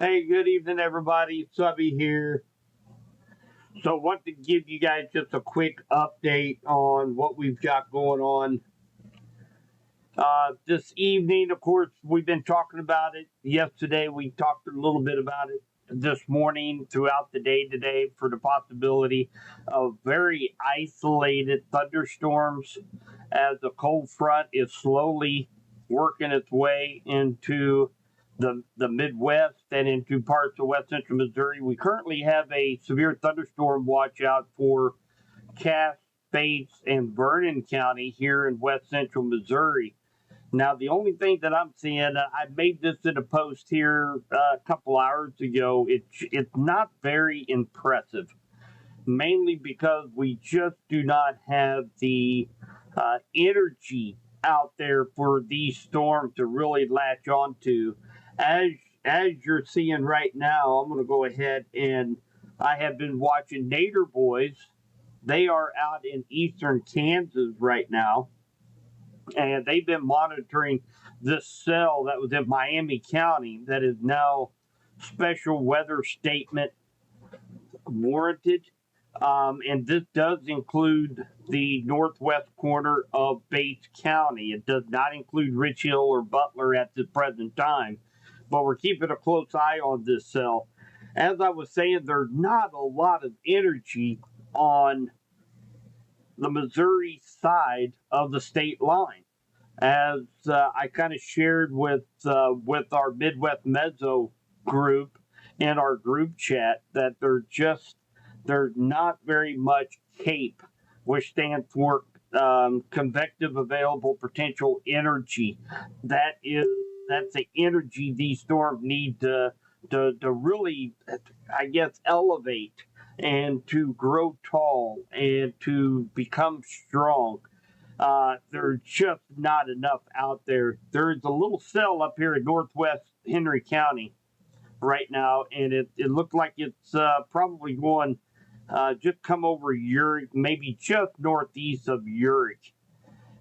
Hey, good evening, everybody. Subby here. So, want to give you guys just a quick update on what we've got going on. This evening, of course, we've been talking about it. Yesterday, we talked a little bit about it. This morning, throughout the day today, for the possibility of very isolated thunderstorms as the cold front is slowly working its way into the Midwest and into parts of west central Missouri. We currently have a severe thunderstorm watch out for Cass, Bates, and Vernon County here in west central Missouri. Now, the only thing that I'm seeing, I made this in a post here a couple hours ago. It's not very impressive, mainly because we just do not have the energy out there for these storms to really latch onto. As you're seeing right now, I'm going to go ahead and I have been watching Nader Boys. They are out in eastern Kansas right now, and they've been monitoring this cell that was in Miami County that is now special weather statement warranted. And this does include the northwest corner of Bates County. It does not include Rich Hill or Butler at the present time, but we're keeping a close eye on this cell. As I was saying, there's not a lot of energy on the Missouri side of the state line. As I kind of shared with our Midwest Mezzo group in our group chat, that there's not very much CAPE, which stands for convective available potential energy. That's the energy these storms need to really, I guess, elevate and to grow tall and to become strong. There's just not enough out there. There's a little cell up here in northwest Henry County right now, and it looked like it's probably going just come over Urick, maybe just northeast of Urick.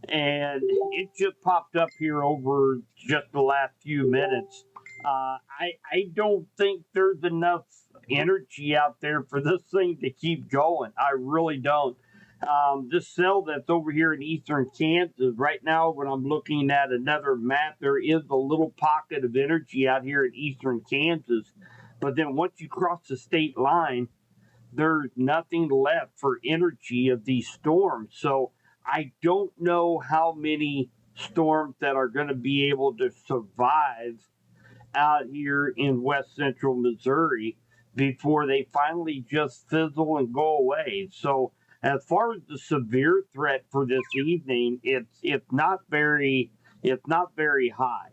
And it just popped up here over just the last few minutes. I don't think there's enough energy out there for this thing to keep going. I really don't. This cell that's over here in eastern Kansas, right now, when I'm looking at another map, there is a little pocket of energy out here in eastern Kansas. But then once you cross the state line, there's nothing left for energy of these storms. So I don't know how many storms that are going to be able to survive out here in west central Missouri before they finally just fizzle and go away. So as far as the severe threat for this evening, it's not very high.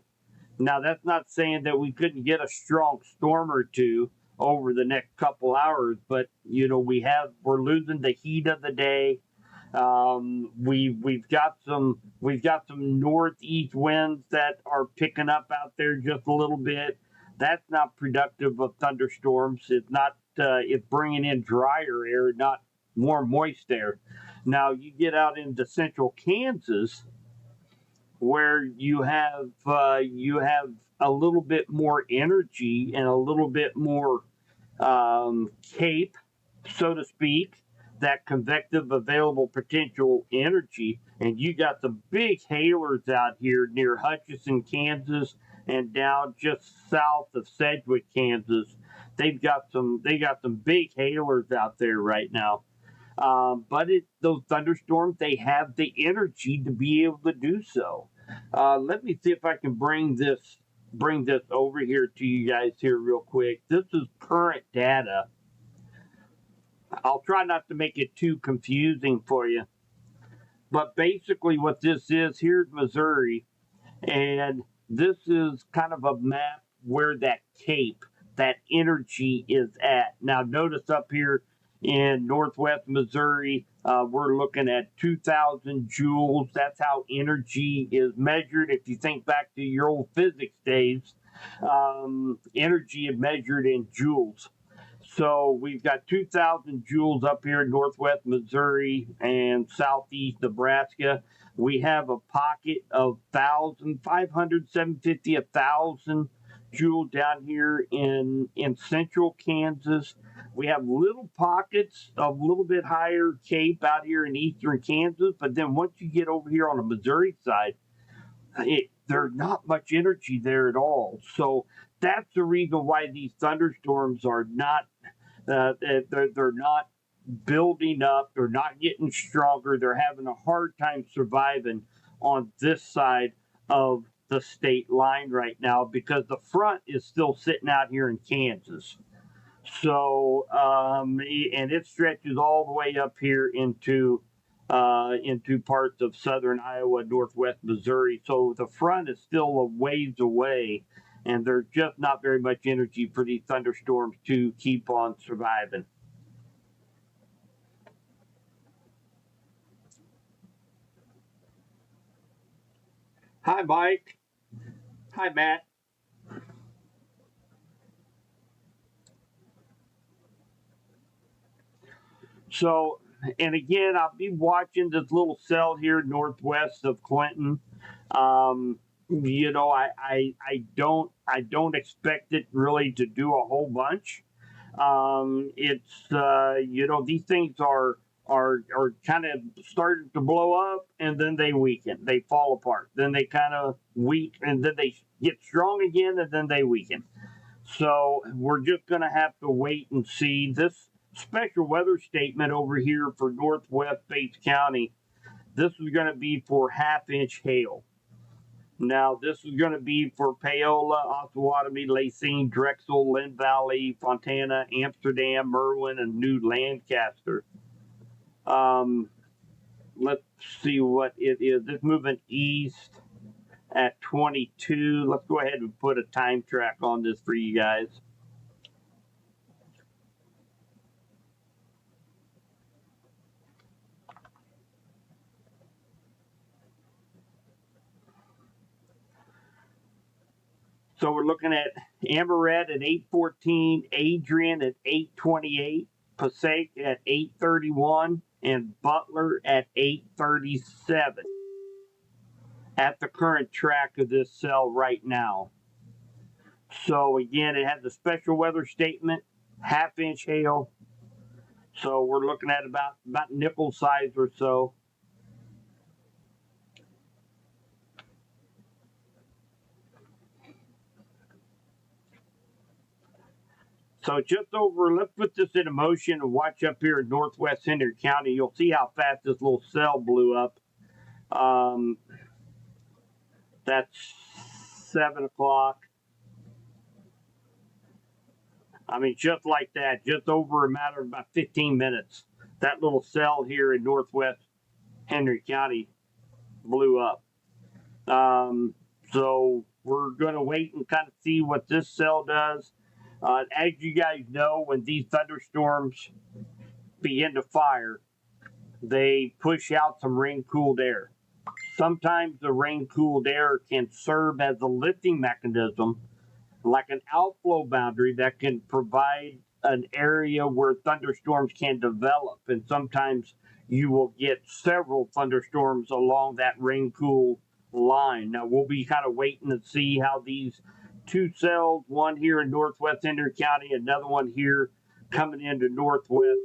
Now, that's not saying that we couldn't get a strong storm or two over the next couple hours, but we're losing the heat of the day. We've got some northeast winds that are picking up out there just a little bit. That's not productive of thunderstorms. It's bringing in drier air, not more moist air. Now you get out into central Kansas, where you have a little bit more energy and a little bit more CAPE, so to speak, that convective available potential energy. And you got some big hailers out here near Hutchinson, Kansas, and down just south of Sedgwick, Kansas. They got some big hailers out there right now. But those thunderstorms, they have the energy to be able to do so. Let me see if I can bring this over here to you guys here real quick. This is current data. I'll try not to make it too confusing for you. But basically what this is, here's Missouri, and this is kind of a map where that CAPE, that energy is at. Now notice up here in northwest Missouri, we're looking at 2,000 joules. That's how energy is measured. If you think back to your old physics days, energy is measured in joules. So we've got 2,000 joules up here in northwest Missouri and southeast Nebraska. We have a pocket of 1,000, 500, 750, 1,000 Jewel, down here in central Kansas. We have little pockets of a little bit higher Cape out here in eastern Kansas, but then once you get over here on the Missouri side, there's not much energy there at all. So that's the reason why these thunderstorms are not they're not building up. They're not getting stronger. They're having a hard time surviving on this side of the state line right now because the front is still sitting out here in Kansas. So, and it stretches all the way up here into parts of southern Iowa, northwest Missouri. So the front is still a ways away, and there's just not very much energy for these thunderstorms to keep on surviving. Hi, Mike. Hi, Matt. So, and again, I'll be watching this little cell here northwest of Clinton. I don't expect it really to do a whole bunch. It's these things are kind of starting to blow up and then they weaken, they fall apart, then they kind of weak, and then they get strong again and then they weaken. So we're just going to have to wait and see. This special weather statement over here for northwest Bates County, this is going to be for half-inch hail. Now, this is going to be for Paola, Osawatomie, Lacine, Drexel, Lynn Valley, Fontana, Amsterdam, Merwin, and New Lancaster. Let's see what it is. It's moving east at 22. Let's go ahead and put a time track on this for you guys. So we're looking at Amaret at 8:14, Adrian at 8:28, Passaic at 8:31, and Butler at 8:37 at the current track of this cell right now. So again, it has a special weather statement, half-inch hail. So we're looking at about nickel size or so. So just over, let's put this into motion and watch up here in northwest Henry County. You'll see how fast this little cell blew up. That's 7 o'clock. I mean, just like that, just over a matter of about 15 minutes, that little cell here in northwest Henry County blew up. So we're going to wait and kind of see what this cell does. As you guys know, when these thunderstorms begin to fire, they push out some rain-cooled air. Sometimes the rain-cooled air can serve as a lifting mechanism, like an outflow boundary that can provide an area where thunderstorms can develop. And sometimes you will get several thunderstorms along that rain-cooled line. Now, we'll be kind of waiting to see how these two cells, one here in northwest Henry County, another one here coming into northwest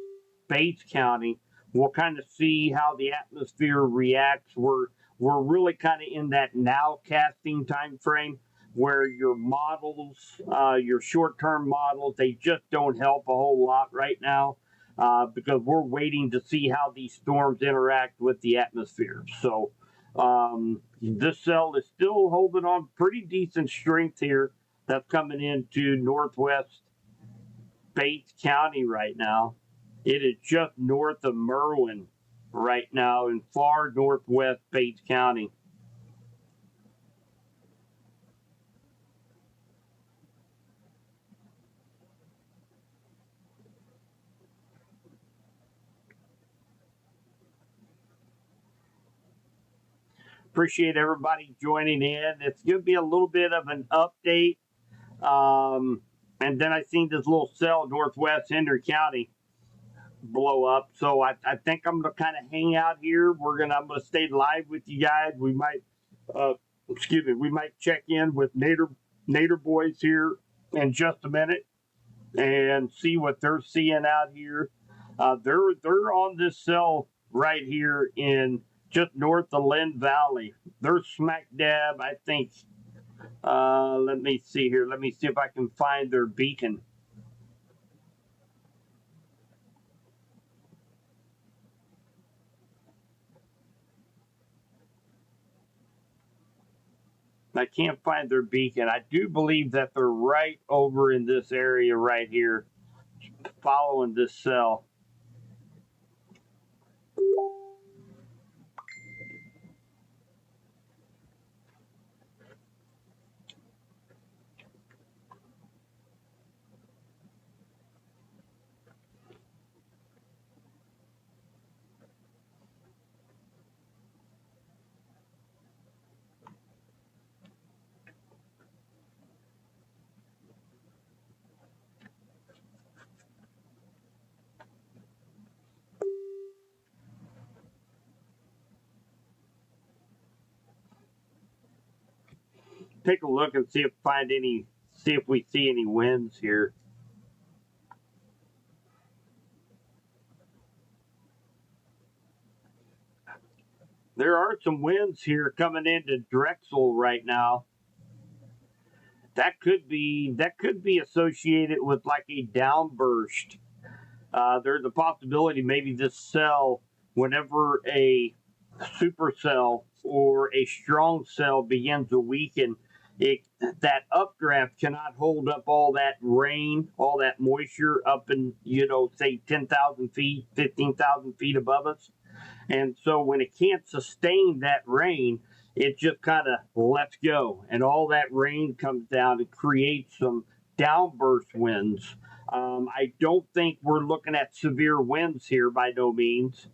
Bates County. We'll kind of see how the atmosphere reacts. We're really kind of in that now casting time frame where your models, your short-term models, they just don't help a whole lot right now because we're waiting to see how these storms interact with the atmosphere. So this cell is still holding on pretty decent strength here. That's coming into northwest Bates County right now. It is just north of Merwin right now in far northwest Bates County. Appreciate everybody joining in. It's going to be a little bit of an update. And then I seen this little cell northwest Henry County blow up. So I think I'm going to kind of hang out here. I'm going to stay live with you guys. We might, we might check in with Nader boys here in just a minute and see what they're seeing out here. They're on this cell right here in just north of Lynn Valley. They're smack dab, I think. Let me see here. Let me see if I can find their beacon. I can't find their beacon. I do believe that they're right over in this area right here, following this cell. Take a look and see if we see any winds here. There are some winds here coming into Drexel right now. That could be associated with like a downburst. There's a possibility maybe this cell, whenever a supercell or a strong cell begins to weaken, that updraft cannot hold up all that rain, all that moisture up in, say 10,000 feet, 15,000 feet above us. And so when it can't sustain that rain, it just kind of lets go. And all that rain comes down and creates some downburst winds. I don't think we're looking at severe winds here by no means,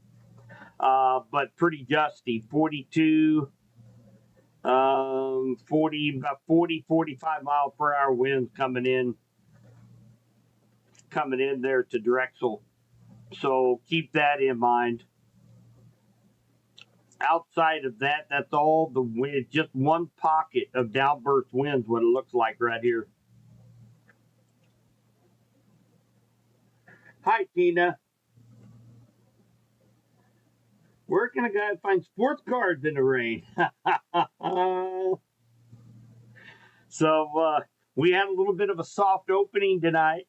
but pretty gusty. 42, 45 mile per hour winds coming in there to Drexel. So keep that in mind. Outside of that, that's all the wind, just one pocket of downburst winds, what it looks like right here. Hi, Tina. Where can a guy find sports cars in the rain? So we had a little bit of a soft opening tonight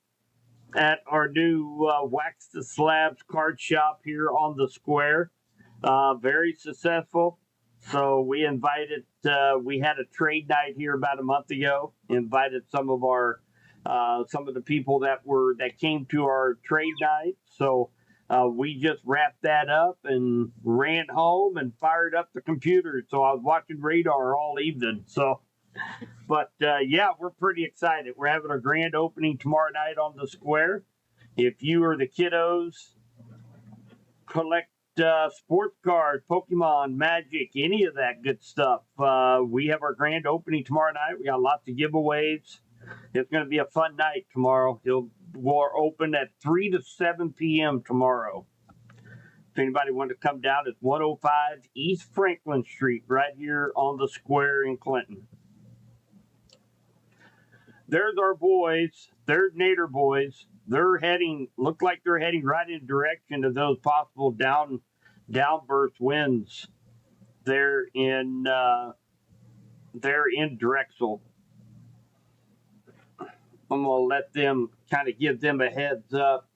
at our new Wax the Slabs card shop here on the square. Very successful. So we had a trade night here about a month ago. Invited some of the people that came to our trade night. So we just wrapped that up and ran home and fired up the computer. So I was watching radar all evening. So, but yeah, we're pretty excited. We're having a grand opening tomorrow night on the square. If you are the kiddos, collect sports cards, Pokemon, Magic, any of that good stuff. We have our grand opening tomorrow night. We got lots of giveaways. It's going to be a fun night tomorrow. We're open at 3 to 7 p.m. tomorrow. If anybody wants to come down, it's 105 East Franklin Street, right here on the square in Clinton. There's our boys. There's Nader boys. Look like they're heading right in the direction of those possible downburst winds. They're in Drexel. I'm gonna let them kind of give them a heads up.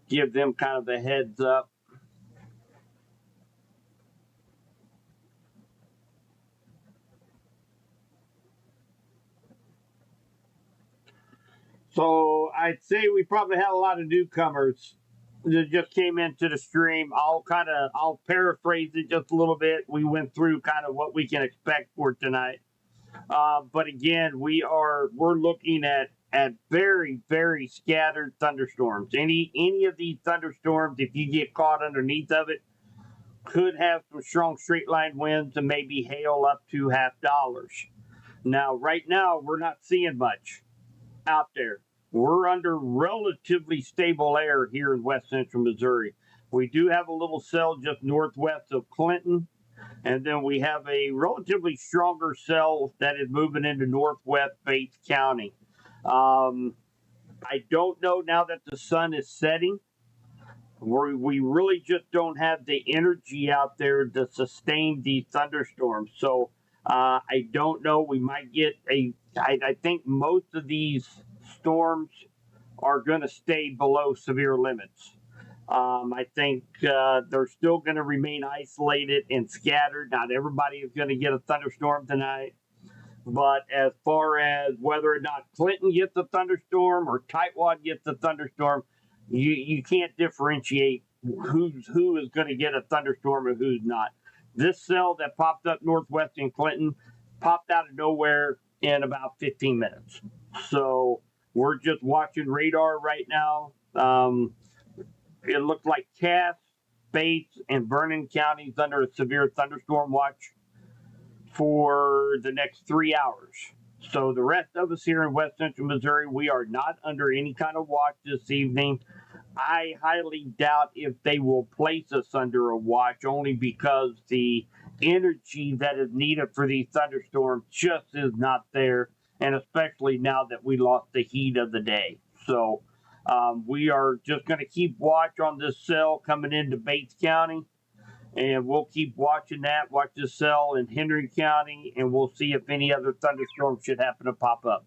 Give them kind of a heads up. So I'd say we probably had a lot of newcomers that just came into the stream. I'll paraphrase it just a little bit. We went through kind of what we can expect for tonight. But again, we're looking at very very scattered thunderstorms. Any of these thunderstorms, if you get caught underneath of it, could have some strong straight line winds and maybe hail up to $50. Now, right now, we're not seeing much out there. We're under relatively stable air here in west central Missouri. We do have a little cell just northwest of Clinton, and then we have a relatively stronger cell that is moving into northwest Bates County. Um, I don't know now that the sun is setting. We really just don't have the energy out there to sustain these thunderstorms. So I don't know. We might get a. I think most of these storms are going to stay below severe limits. I think they're still going to remain isolated and scattered. Not everybody is going to get a thunderstorm tonight. But as far as whether or not Clinton gets a thunderstorm or Tightwad gets a thunderstorm, you can't differentiate who is going to get a thunderstorm and who's not. This cell that popped up northwest in Clinton popped out of nowhere in about 15 minutes. So we're just watching radar right now. It looked like Cass, Bates, and Vernon counties under a severe thunderstorm watch for the next 3 hours. So the rest of us here in west central Missouri, we are not under any kind of watch this evening. I highly doubt if they will place us under a watch, only because the energy that is needed for these thunderstorms just is not there, and especially now that we lost the heat of the day. So we are just going to keep watch on this cell coming into Bates County, and we'll keep watching that, watch this cell in Henry County, and we'll see if any other thunderstorms should happen to pop up.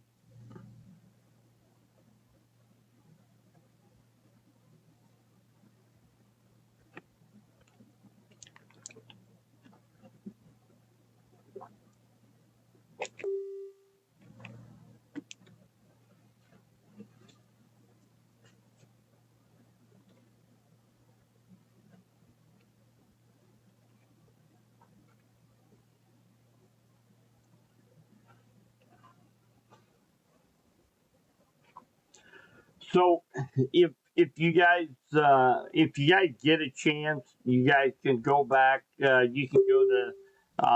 So if you guys get a chance, you guys can go back. You can go to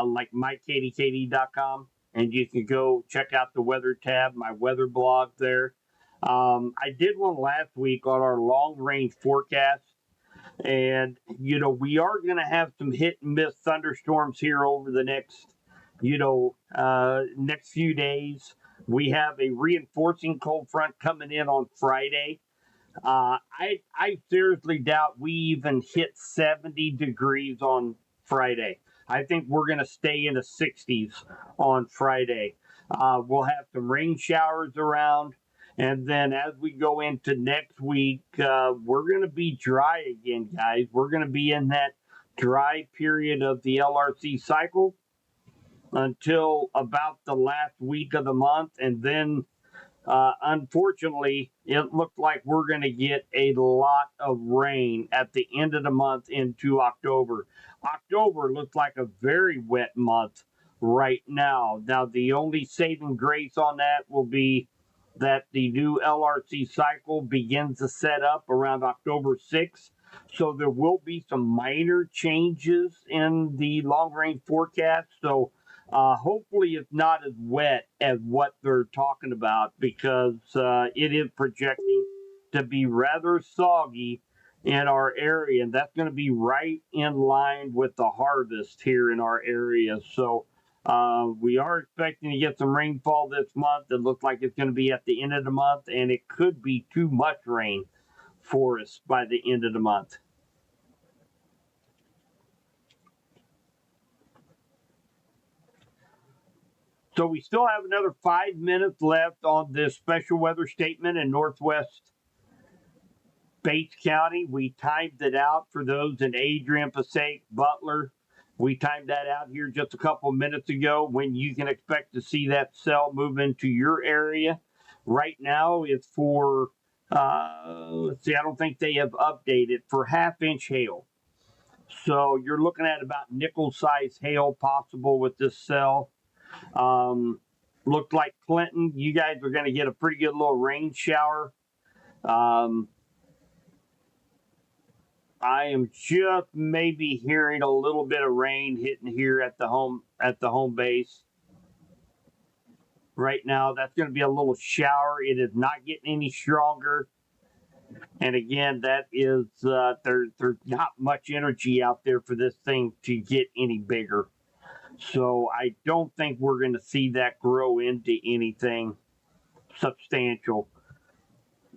like mykdkd.com and you can go check out the weather tab, my weather blog there. I did one last week on our long range forecast, and we are going to have some hit and miss thunderstorms here over the next few days. We have a reinforcing cold front coming in on Friday. I seriously doubt we even hit 70 degrees on Friday. I think we're going to stay in the 60s on Friday. We'll have some rain showers around. And then as we go into next week, we're going to be dry again, guys. We're going to be in that dry period of the LRC cycle until about the last week of the month. And then unfortunately, it looked like we're going to get a lot of rain at the end of the month into October. October looks like a very wet month right now. Now, the only saving grace on that will be that the new LRC cycle begins to set up around October 6th. So there will be some minor changes in the long range forecast. So hopefully, it's not as wet as what they're talking about, because it is projecting to be rather soggy in our area, and that's going to be right in line with the harvest here in our area. So we are expecting to get some rainfall this month. It looks like it's going to be at the end of the month, and it could be too much rain for us by the end of the month. So we still have another 5 minutes left on this special weather statement in northwest Bates County. We timed it out for those in Adrian, Passaic, Butler. We timed that out here just a couple of minutes ago when you can expect to see that cell move into your area. Right now, it's for, let's see, I don't think they have updated, for half-inch hail. So you're looking at about nickel-sized hail possible with this cell. Looked like Clinton, you guys are going to get a pretty good little rain shower. I am just maybe hearing a little bit of rain hitting here at the home base. Right now, that's going to be a little shower. It is not getting any stronger. And again, that is there's not much energy out there for this thing to get any bigger. So I don't think we're going to see that grow into anything substantial.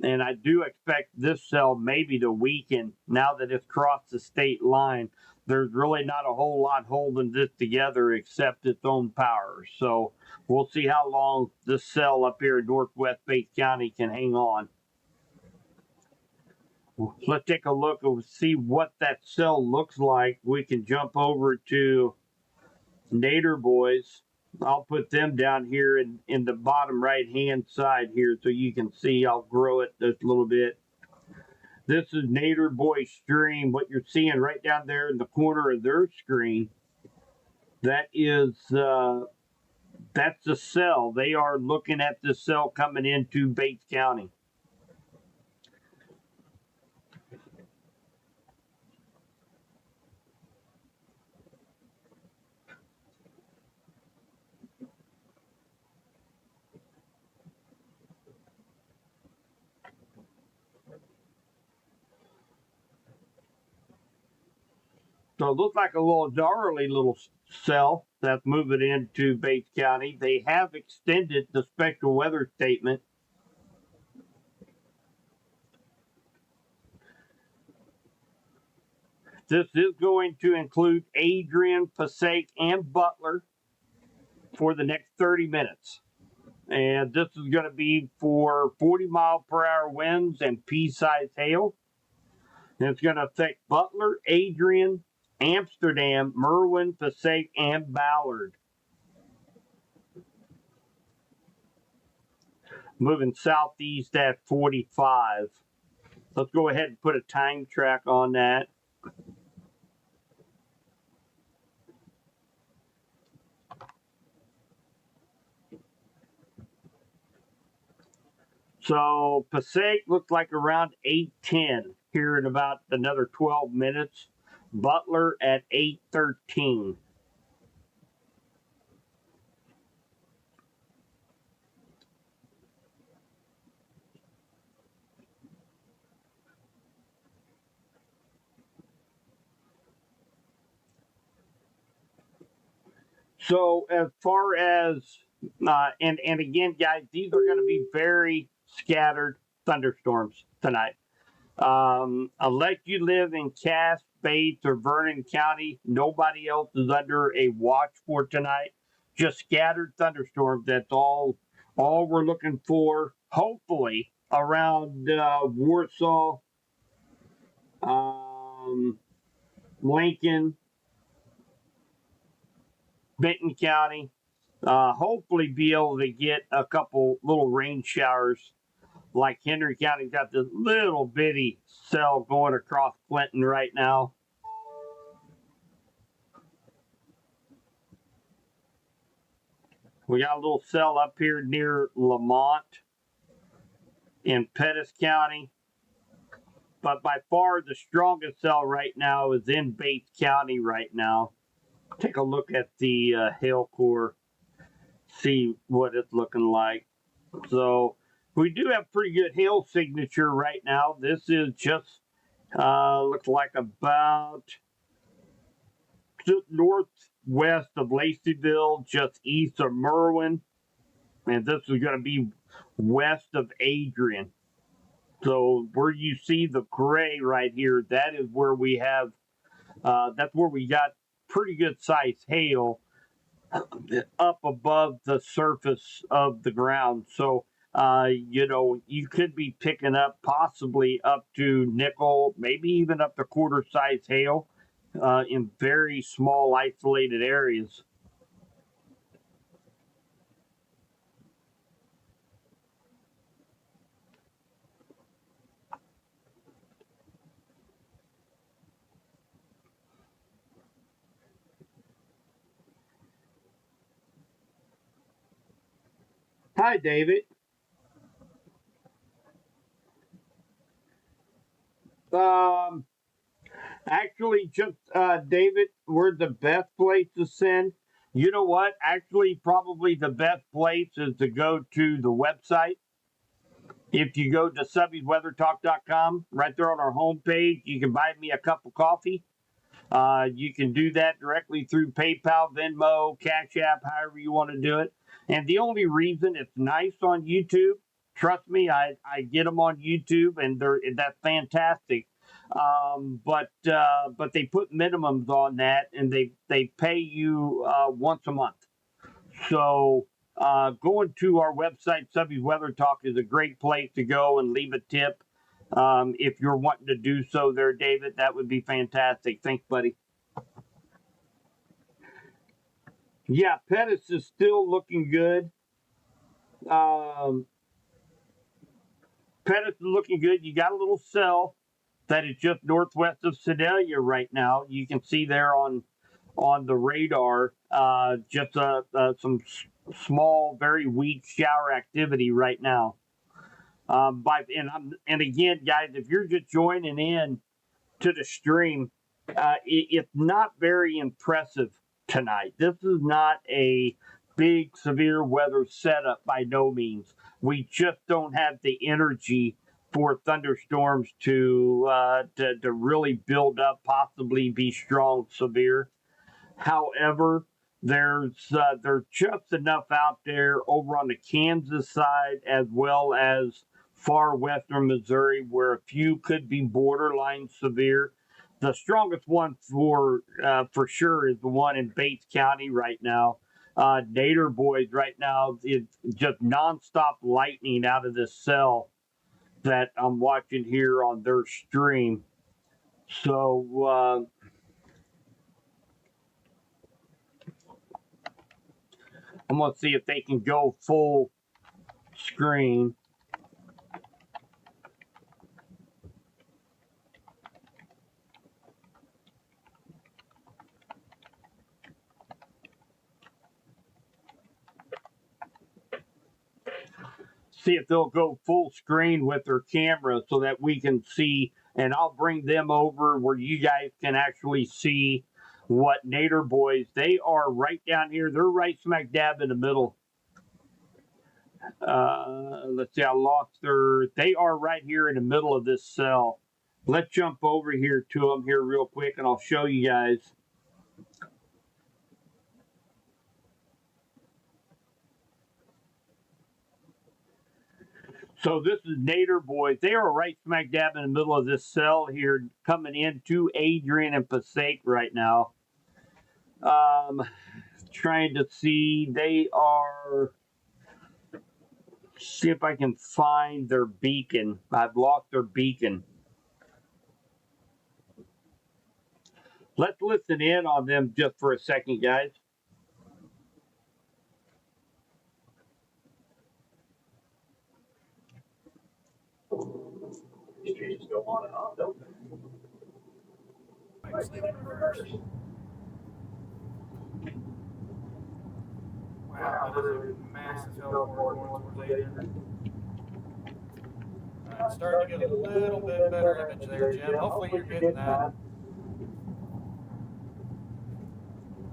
And I do expect this cell maybe to weaken now that it's crossed the state line. There's really not a whole lot holding this together except its own power. So we'll see how long this cell up here in northwest Bates County can hang on. Let's take a look and see what that cell looks like. We can jump over to Nader Boys. I'll put them down here in the bottom right hand side here so you can see. I'll grow it just a little bit. This is Nader Boy Stream. What you're seeing right down there in the corner of their screen, that is that's the cell. They are looking at the cell coming into Bates County. So it looks like a little gnarly little cell that's moving into Bates County. They have extended the special weather statement. This is going to include Adrian, Passaic, and Butler for the next 30 minutes. And this is going to be for 40-mile-per-hour winds and pea-sized hail. And it's going to affect Butler, Adrian, Amsterdam, Merwin, Passaic, and Ballard. Moving southeast at 45. Let's go ahead and put a time track on that. So Passaic looks like around 8:10 here in about another 12 minutes. Butler at 8:13. So as far as and again, guys, these are going to be very scattered thunderstorms tonight. Unless you live in Cass, Bates, or Vernon County, nobody else is under a watch for tonight. Just scattered thunderstorms. That's all we're looking for. Hopefully around Warsaw, Lincoln, Benton County. Hopefully be able to get a couple little rain showers. Like Henry County got this little bitty cell going across Clinton right now. We got a little cell up here near Lamont in Pettis County. But by far the strongest cell right now is in Bates County right now. Take a look at the hail core, see what it's looking like. So we do have pretty good hail signature right now. This is just looks like about just northwest of Laceyville, just east of Merwin. And this is going to be west of Adrian. So where you see the gray right here, that is where we have, that's where we got pretty good sized hail up above the surface of the ground. So, you could be picking up possibly up to nickel, maybe even up to quarter size hail in very small isolated areas. Hi, David. Um, Actually, just David, we're the best place to send. You know what? Actually, probably the best place is to go to the website. If you go to subbiesweathertalk.com, right there on our homepage, you can buy me a cup of coffee. You can do that directly through PayPal, Venmo, Cash App, however you want to do it. And the only reason it's nice on YouTube, trust me, I get them on YouTube, and that's fantastic. But they put minimums on that, and they pay you once a month. So going to our website, Subby's Weather Talk, is a great place to go and leave a tip. If you're wanting to do so there, David, that would be fantastic. Thanks, buddy. Yeah, Pettis is still looking good. Um, Pettis is looking good. You got a little cell that is just northwest of Sedalia right now. You can see there on the radar just some small, very weak shower activity right now. And again, guys, if you're just joining in to the stream, it's not very impressive tonight. This is not a big severe weather setup by no means. We just don't have the energy for thunderstorms to really build up, possibly be strong, severe. However, there's just enough out there over on the Kansas side as well as far western Missouri where a few could be borderline severe. The strongest one for sure is the one in Bates County right now. Nader boys right now is just nonstop lightning out of this cell that I'm watching here on their stream. So I'm going to see if they can go full screen. See if they'll go full screen with their camera so that we can see, and I'll bring them over where you guys can actually see what Nader boys, they are right down here. They're right smack dab in the middle. Let's see, they are right here in the middle of this cell. Let's jump over here to them here real quick and I'll show you guys. So this is Nader boys. They are right smack dab in the middle of this cell here, coming into Adrian and Passaic right now. Trying to see, they are. See if I can find their beacon. I've lost their beacon. Let's listen in on them just for a second, guys. These trees go on and on, don't they? Wow, that is a massive teleport going towards Aiden. Starting to get a little bit better image there, Jim. Hopefully you're getting that.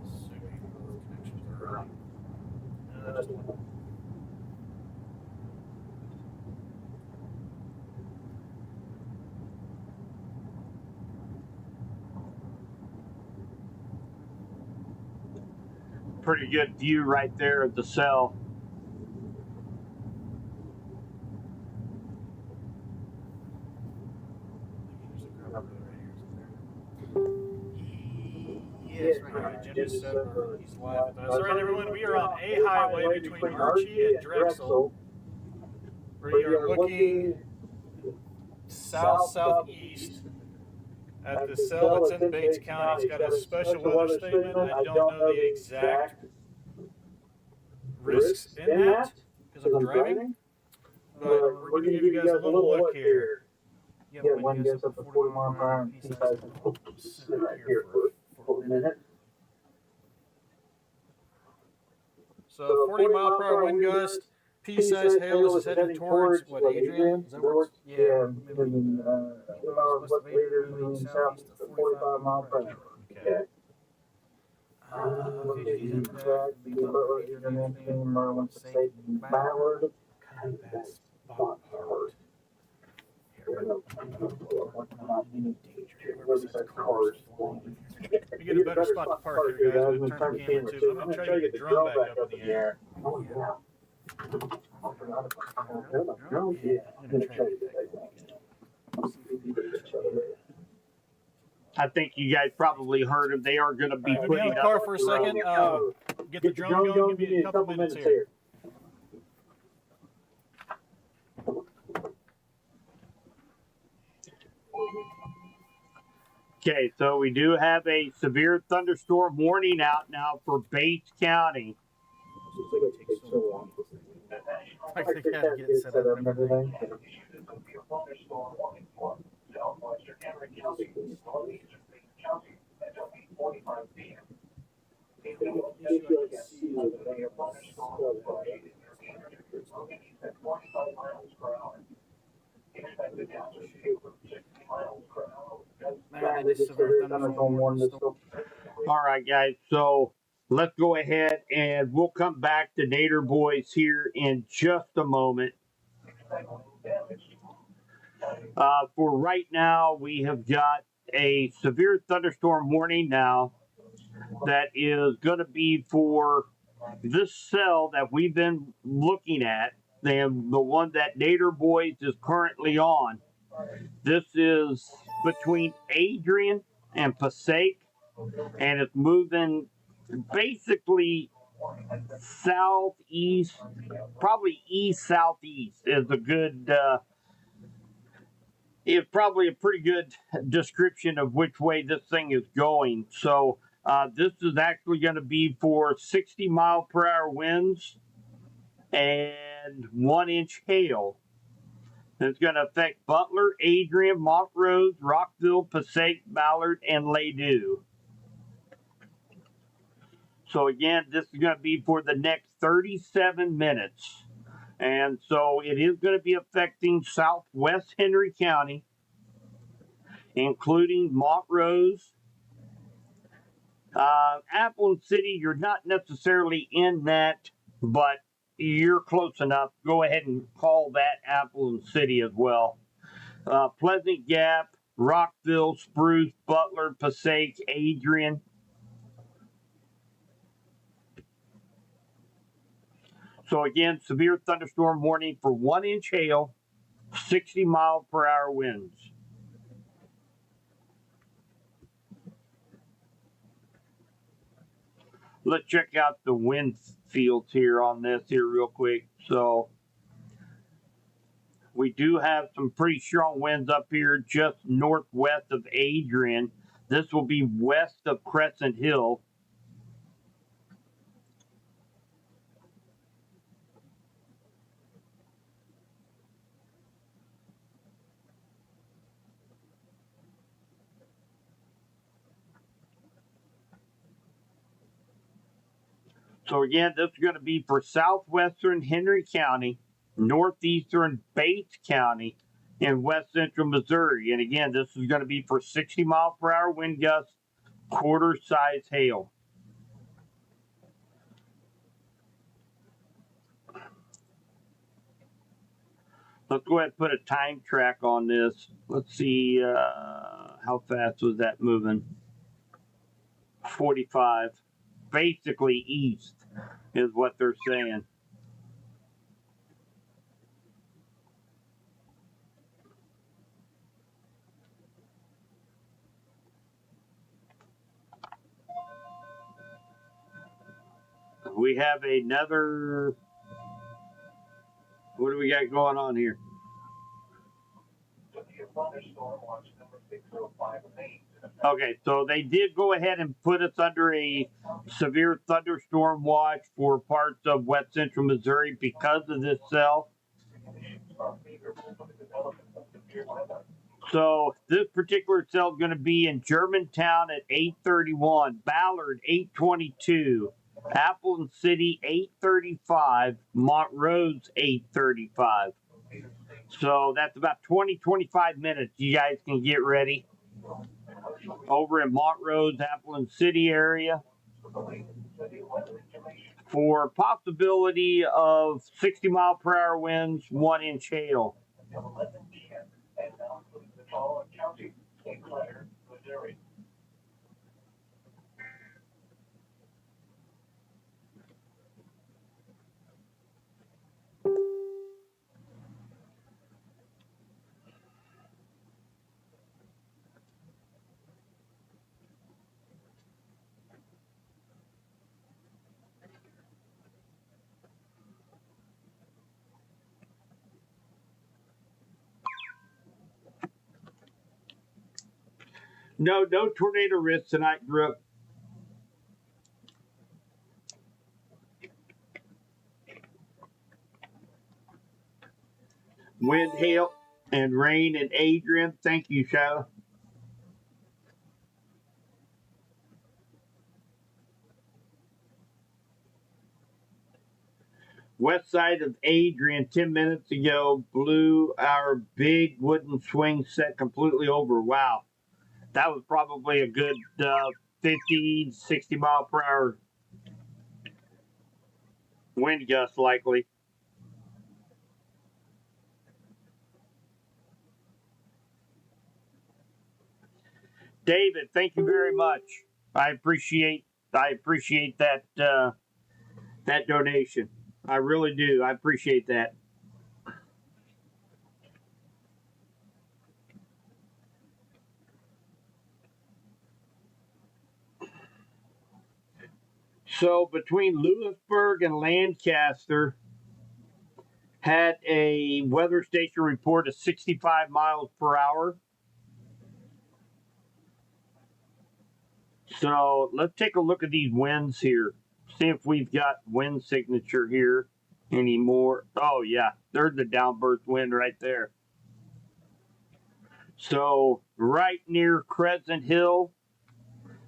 Assuming those connections are right. Just one. Pretty good view right there of the cell. Yes, right. Jim just said he's live with us. All right, everyone, we are on a highway between Archie and Drexel. We are looking south-southeast at the cell that's in Bates County. It's got a special weather statement. I don't know the exact risks in that because I'm driving, but we're going to give you guys a little look here. Yeah, wind gets up to 40 miles per hour. He says, sit right here for a minute. So 40 mile per hour wind gust. pea-sized hail is heading towards, what, Adrian? Is that where it's? Yeah, moving west of Adrian, moving southeast at 45 mile per hour. Okay. VGD's in back, B Butler, Adrian Anthony, Merlin, Passaic, Ballard. God, that spot part. We get a better spot to park here, guys. I'm going to turn the camera too. I'm going to try to get the drone back up in the air. Oh, yeah. I think you guys probably heard them. They are going to be putting up the car for a second. Get the drone going. Give me a couple minutes here. Okay, so we do have a severe thunderstorm warning out now for Bates County. I think I had to get it set up and everything. All right, guys, so let's go ahead and we'll come back to Nader Boys here in just a moment. For right now, we have got a severe thunderstorm warning now that is going to be for this cell that we've been looking at, and the one that Nader Boys is currently on. This is between Adrian and Passaic, and it's moving basically southeast, probably east-southeast is a good, is probably a pretty good description of which way this thing is going. So this is actually going to be for 60 mile per hour winds and 1 inch hail. It's going to affect Butler, Adrian, Montrose, Rockville, Passaic, Ballard, and Ladue. So again, this is going to be for the next 37 minutes. And so it is going to be affecting southwest Henry County, including Montrose. Appleton City, you're not necessarily in that, but you're close enough. Go ahead and call that Appleton City as well. Pleasant Gap, Rockville, Spruce, Butler, Passaic, Adrian. So again, severe thunderstorm warning for 1 inch hail, 60 mile per hour winds. Let's check out the wind fields here on this here real quick. So we do have some pretty strong winds up here just northwest of Adrian. This will be west of Crescent Hill. So again, this is going to be for southwestern Henry County, northeastern Bates County, and west central Missouri. And again, this is going to be for 60 mile per hour wind gusts, quarter size hail. Let's go ahead and put a time track on this. Let's see how fast was that moving. 45. Basically east is what they're saying. We have another. What do we got going on here? Okay, so they did go ahead and put us under a severe thunderstorm watch for parts of west central Missouri because of this cell. So this particular cell is going to be in Germantown at 8:31, Ballard 8:22, Appleton City 8:35, Montrose 8:35. So that's about 20-25 minutes. You guys can get ready over in Montrose, Appleton City area for possibility of 60-mile-per-hour winds, 1-inch hail. No tornado risk tonight, Brooke. Wind, hail, and rain in Adrian. Thank you, Shyla. West side of Adrian 10 minutes ago blew our big wooden swing set completely over. Wow. That was probably a good 50, 60 mile per hour wind gust, likely. David, thank you very much. I appreciate that that donation. I really do. I appreciate that. So between Lewisburg and Lancaster, had a weather station report of 65 miles per hour. So let's take a look at these winds here. See if we've got wind signature here anymore. Oh yeah, there's the downburst wind right there. So right near Crescent Hill,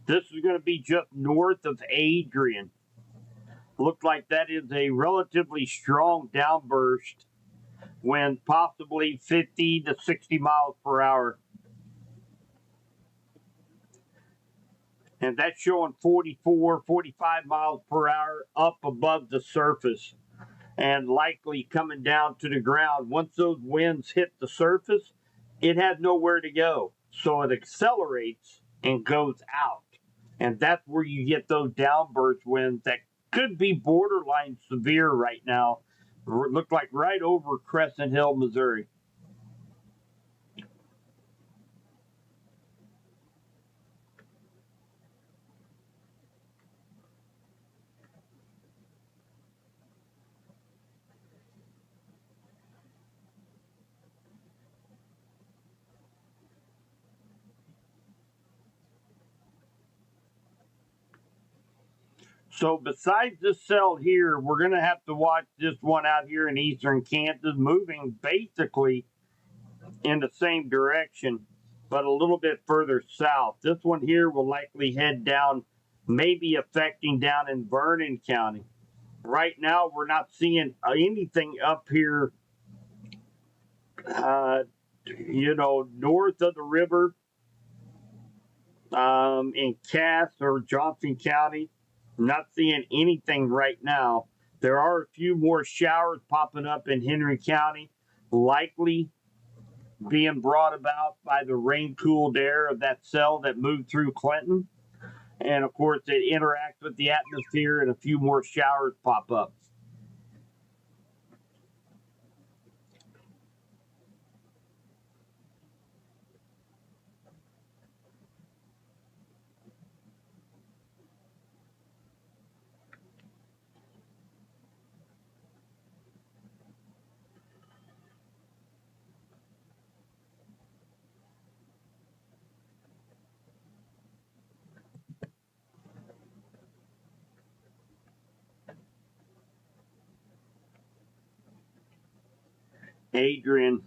this is going to be just north of Adrian. Looked like that is a relatively strong downburst wind, possibly 50 to 60 miles per hour. And that's showing 44, 45 miles per hour up above the surface and likely coming down to the ground. Once those winds hit the surface, it has nowhere to go. So it accelerates and goes out. And that's where you get those downburst winds that could be borderline severe right now. Look like right over Crescent Hill, Missouri. So besides this cell here, we're going to have to watch this one out here in eastern Kansas moving basically in the same direction, but a little bit further south. This one here will likely head down, maybe affecting down in Vernon County. Right now, we're not seeing anything up here, north of the river in Cass or Johnson County. Not seeing anything right now. There are a few more showers popping up in Henry County, likely being brought about by the rain-cooled air of that cell that moved through Clinton. And of course, it interacts with the atmosphere and a few more showers pop up. Adrian.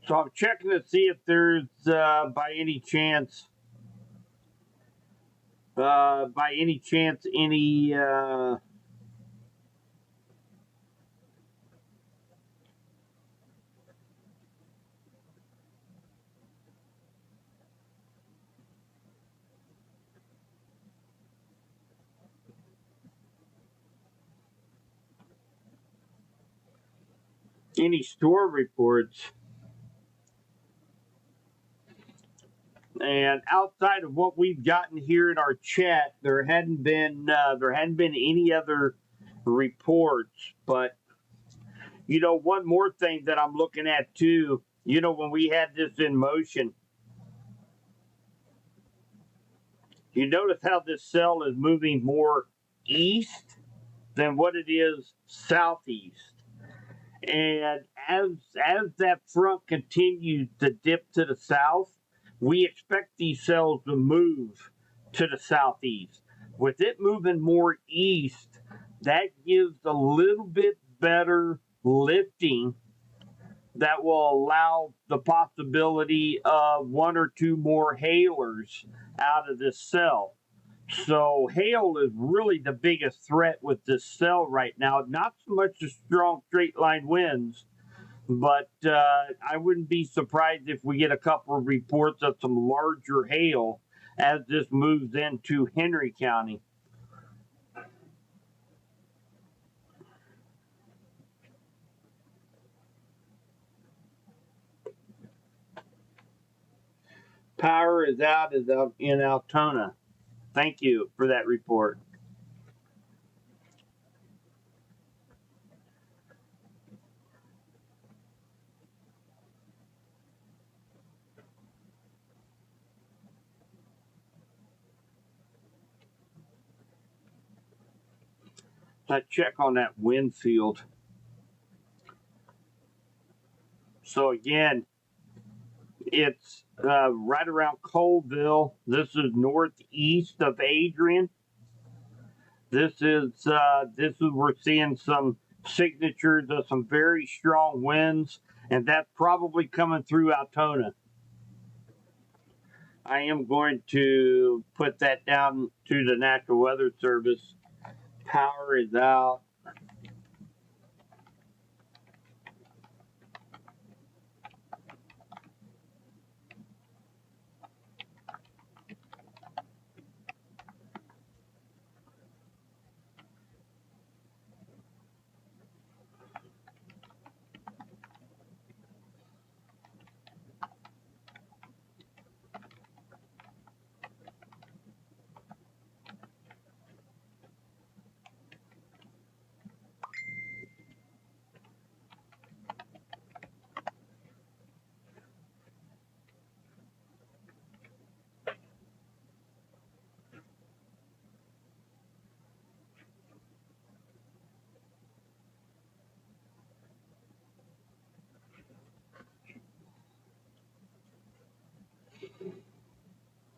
So I'm checking to see if there's by any chance any store reports. And outside of what we've gotten here in our chat, there hadn't been any other reports. But one more thing that I'm looking at too. When we had this in motion, you notice how this cell is moving more east than what it is southeast. And as that front continues to dip to the south, we expect these cells to move to the southeast. With it moving more east, that gives a little bit better lifting that will allow the possibility of one or two more hailers out of this cell. So hail is really the biggest threat with this cell right now. Not so much the strong straight line winds, but I wouldn't be surprised if we get a couple of reports of some larger hail as this moves into Henry County. Power is out in Altona. Thank you for that report. Let's check on that wind field. So again, it's right around Colville. This is northeast of Adrian. This is we're seeing some signatures of some very strong winds, and that's probably coming through Altona. I am going to put that down to the National Weather Service. Power is out.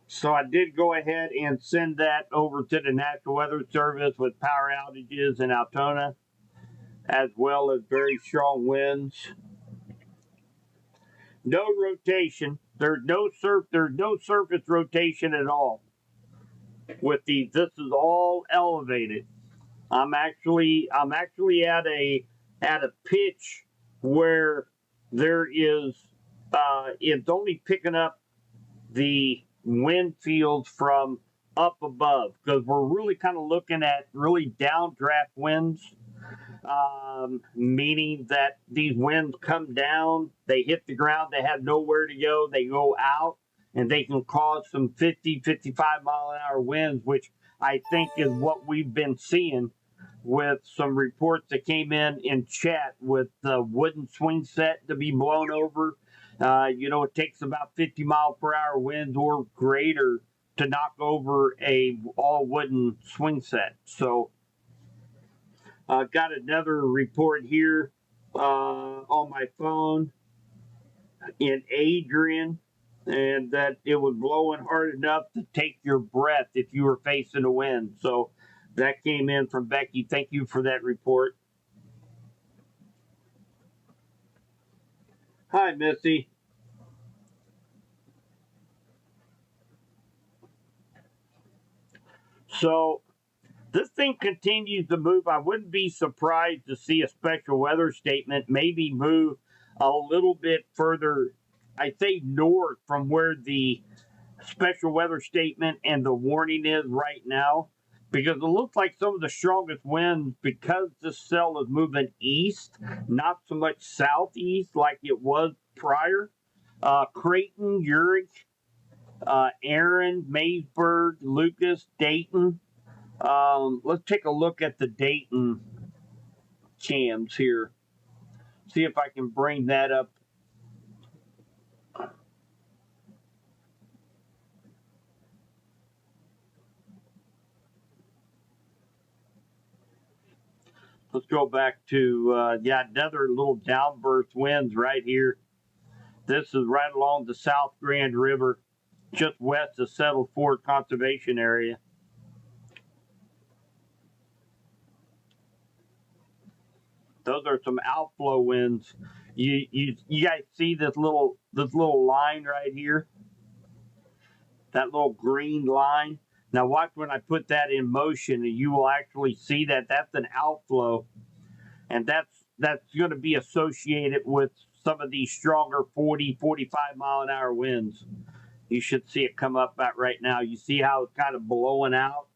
So I did go ahead and send that over to the National Weather Service with power outages in Altona, as well as very strong winds. No rotation. There's no surface rotation at all. With these, this is all elevated. I'm actually at a pitch where there is it's only picking up the wind fields from up above, because we're really kind of looking at really downdraft winds, meaning that these winds come down, they hit the ground, they have nowhere to go, they go out, and they can cause some 50, 55 mile an hour winds, which I think is what we've been seeing with some reports that came in chat with the wooden swing set to be blown over. It takes about 50 mile per hour winds or greater to knock over a all wooden swing set. So I've got another report here on my phone in Adrian, and that it was blowing hard enough to take your breath if you were facing a wind. So that came in from Becky. Thank you for that report. Hi, Missy. So this thing continues to move. I wouldn't be surprised to see a special weather statement maybe move a little bit further, I say north from where the special weather statement and the warning is right now, because it looks like some of the strongest winds, because this cell is moving east, not so much southeast like it was prior. Creighton, Urich, Aaron, Maysburg, Lucas, Dayton. Let's take a look at the Dayton cams here. See if I can bring that up. Let's go back to, another little downburst winds right here. This is right along the South Grand River, just west of Settled Fort Conservation Area. Those are some outflow winds. You guys see this little line right here? That little green line. Now watch when I put that in motion, and you will actually see that that's an outflow, and that's going to be associated with some of these stronger 40, 45 mile an hour winds. You should see it come up right now. You see how it's kind of blowing out?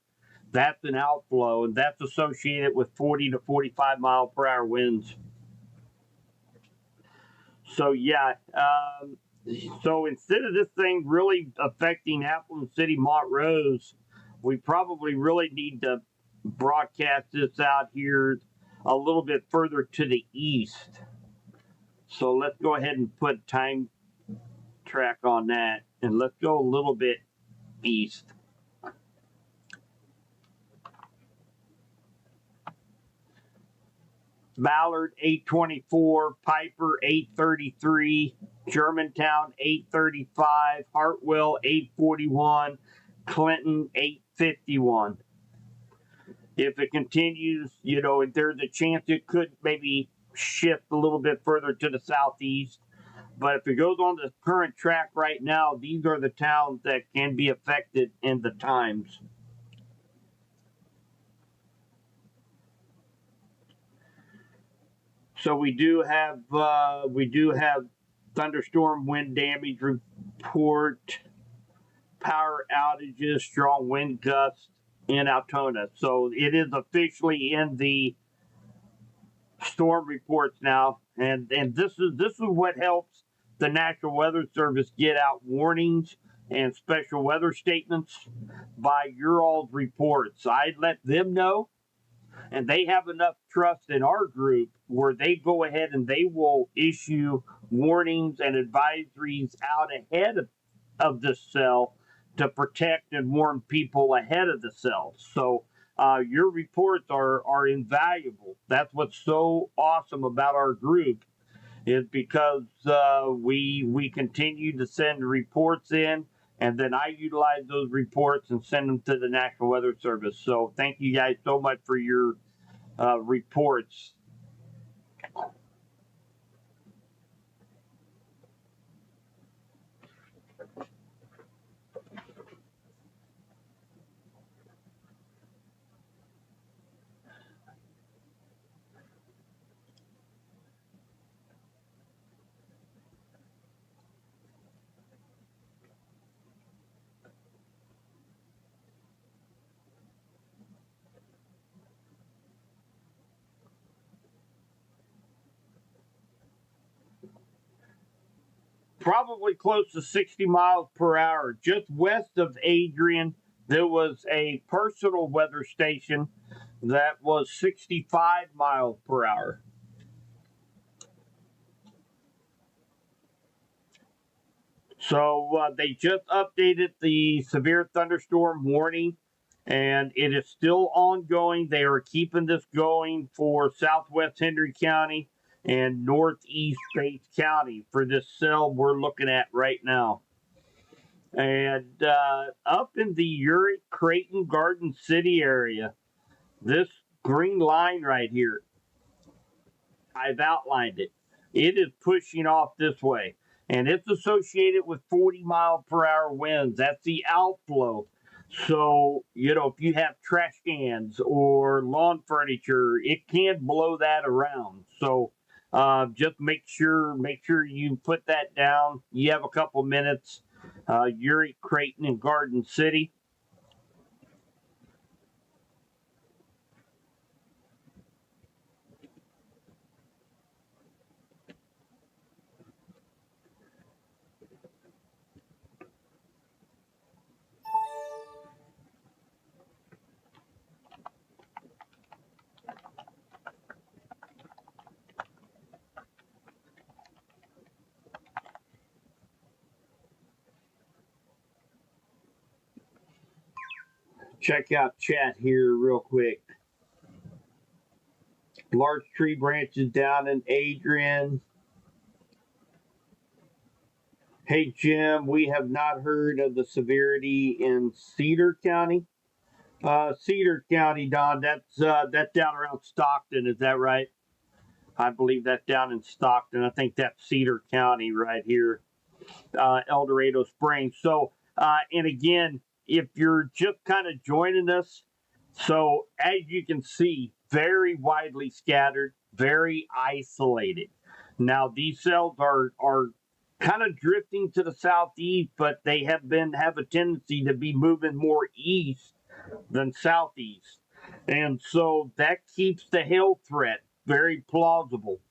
That's an outflow, and that's associated with 40 to 45 mile per hour winds. So so instead of this thing really affecting Appleton City, Montrose, we probably really need to broadcast this out here a little bit further to the east. So let's go ahead and put time track on that, and let's go a little bit east. Ballard 824, Piper 833, Germantown 835, Hartwell 841, Clinton 851. If it continues, there's a chance it could maybe shift a little bit further to the southeast. But if it goes on the current track right now, these are the towns that can be affected in the times. So we do have thunderstorm wind damage report, power outages, strong wind gusts in Altona. So it is officially in the storm reports now, and this is what helps the National Weather Service get out warnings and special weather statements by your all's reports. I let them know, and they have enough trust in our group where they go ahead and they will issue warnings and advisories out ahead of the cell to protect and warn people ahead of the cell. So your reports are invaluable. That's what's so awesome about our group, is because we continue to send reports in, and then I utilize those reports and send them to the National Weather Service. So thank you guys so much for your reports. Probably close to 60 miles per hour. Just west of Adrian, there was a personal weather station that was 65 miles per hour. So they just updated the severe thunderstorm warning, and it is still ongoing. They are keeping this going for southwest Henry County and northeast Bates County for this cell we're looking at right now. And up in the Urich, Creighton, Garden City area, this green line right here, I've outlined it. It is pushing off this way, and it's associated with 40 mile per hour winds. That's the outflow. So, if you have trash cans or lawn furniture, it can blow that around. So, just make sure you put that down. You have a couple minutes. Uric, Creighton, and Garden City. Check out chat here real quick. Large tree branches down in Adrian. Hey Jim, we have not heard of the severity in Cedar County. Cedar County, Don. That's down around Stockton. Is that right? I believe that's down in Stockton. I think that's Cedar County right here, El Dorado Springs. So, and again, if you're just kind of joining us, so as you can see, very widely scattered, very isolated. Now, these cells are kind of drifting to the southeast, but they have a tendency to be moving more east than southeast. And so that keeps the hail threat very plausible.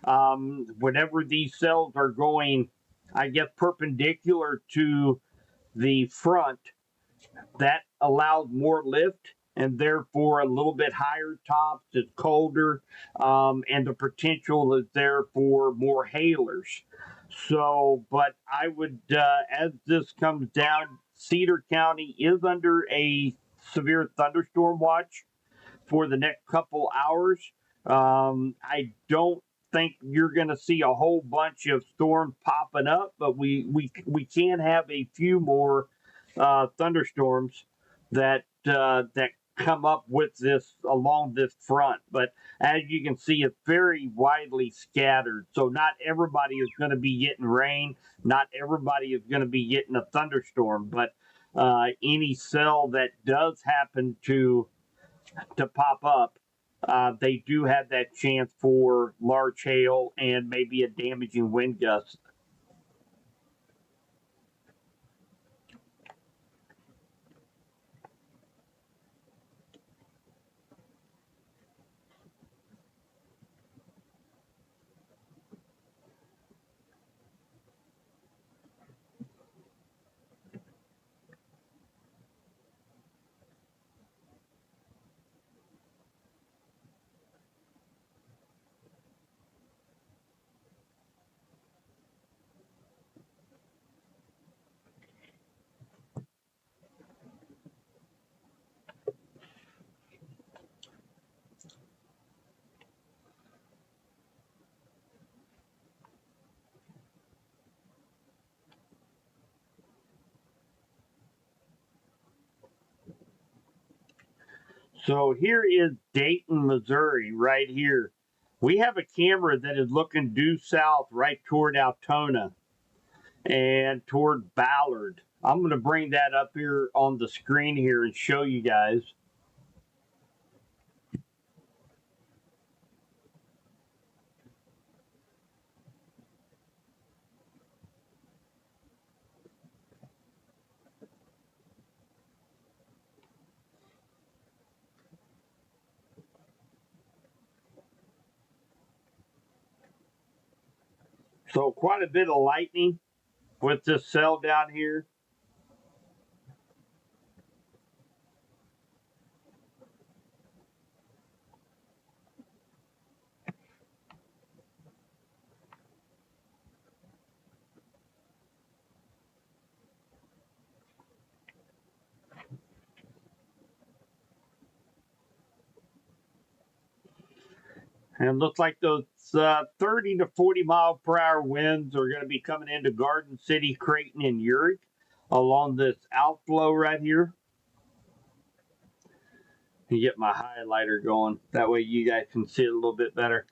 Whenever these cells are going, I guess, perpendicular to the front, that allows more lift and therefore a little bit higher tops. It's colder, and the potential is there for more hailers. So, but I would, as this comes down, Cedar County is under a severe thunderstorm watch for the next couple hours. I don't think you're going to see a whole bunch of storms popping up, but we can have a few more thunderstorms that come up with this along this front. But as you can see, it's very widely scattered. So not everybody is going to be getting rain. Not everybody is going to be getting a thunderstorm. But any cell that does happen to pop up, they do have that chance for large hail and maybe a damaging wind gust. So here is Dayton, Missouri, right here. We have a camera that is looking due south right toward Altona and toward Ballard. I'm going to bring that up here on the screen here and show you guys. So quite a bit of lightning with this cell down here. And it looks like those 30 to 40 mile per hour winds are going to be coming into Garden City, Creighton, and Uric along this outflow right here. You get my highlighter going. That way you guys can see it a little bit better.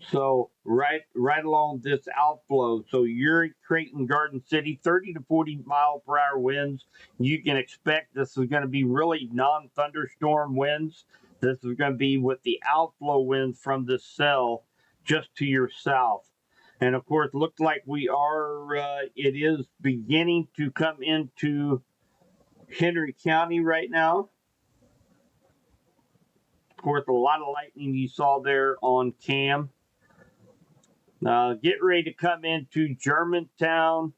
So right along this outflow. So Uri, Creighton, Garden City, 30 to 40 mile per hour winds. You can expect this is going to be really non-thunderstorm winds. This is going to be with the outflow winds from the cell just to your south. And of course, looks like we are. It is beginning to come into Henry County right now. Of course, a lot of lightning you saw there on cam. Get ready to come into Germantown.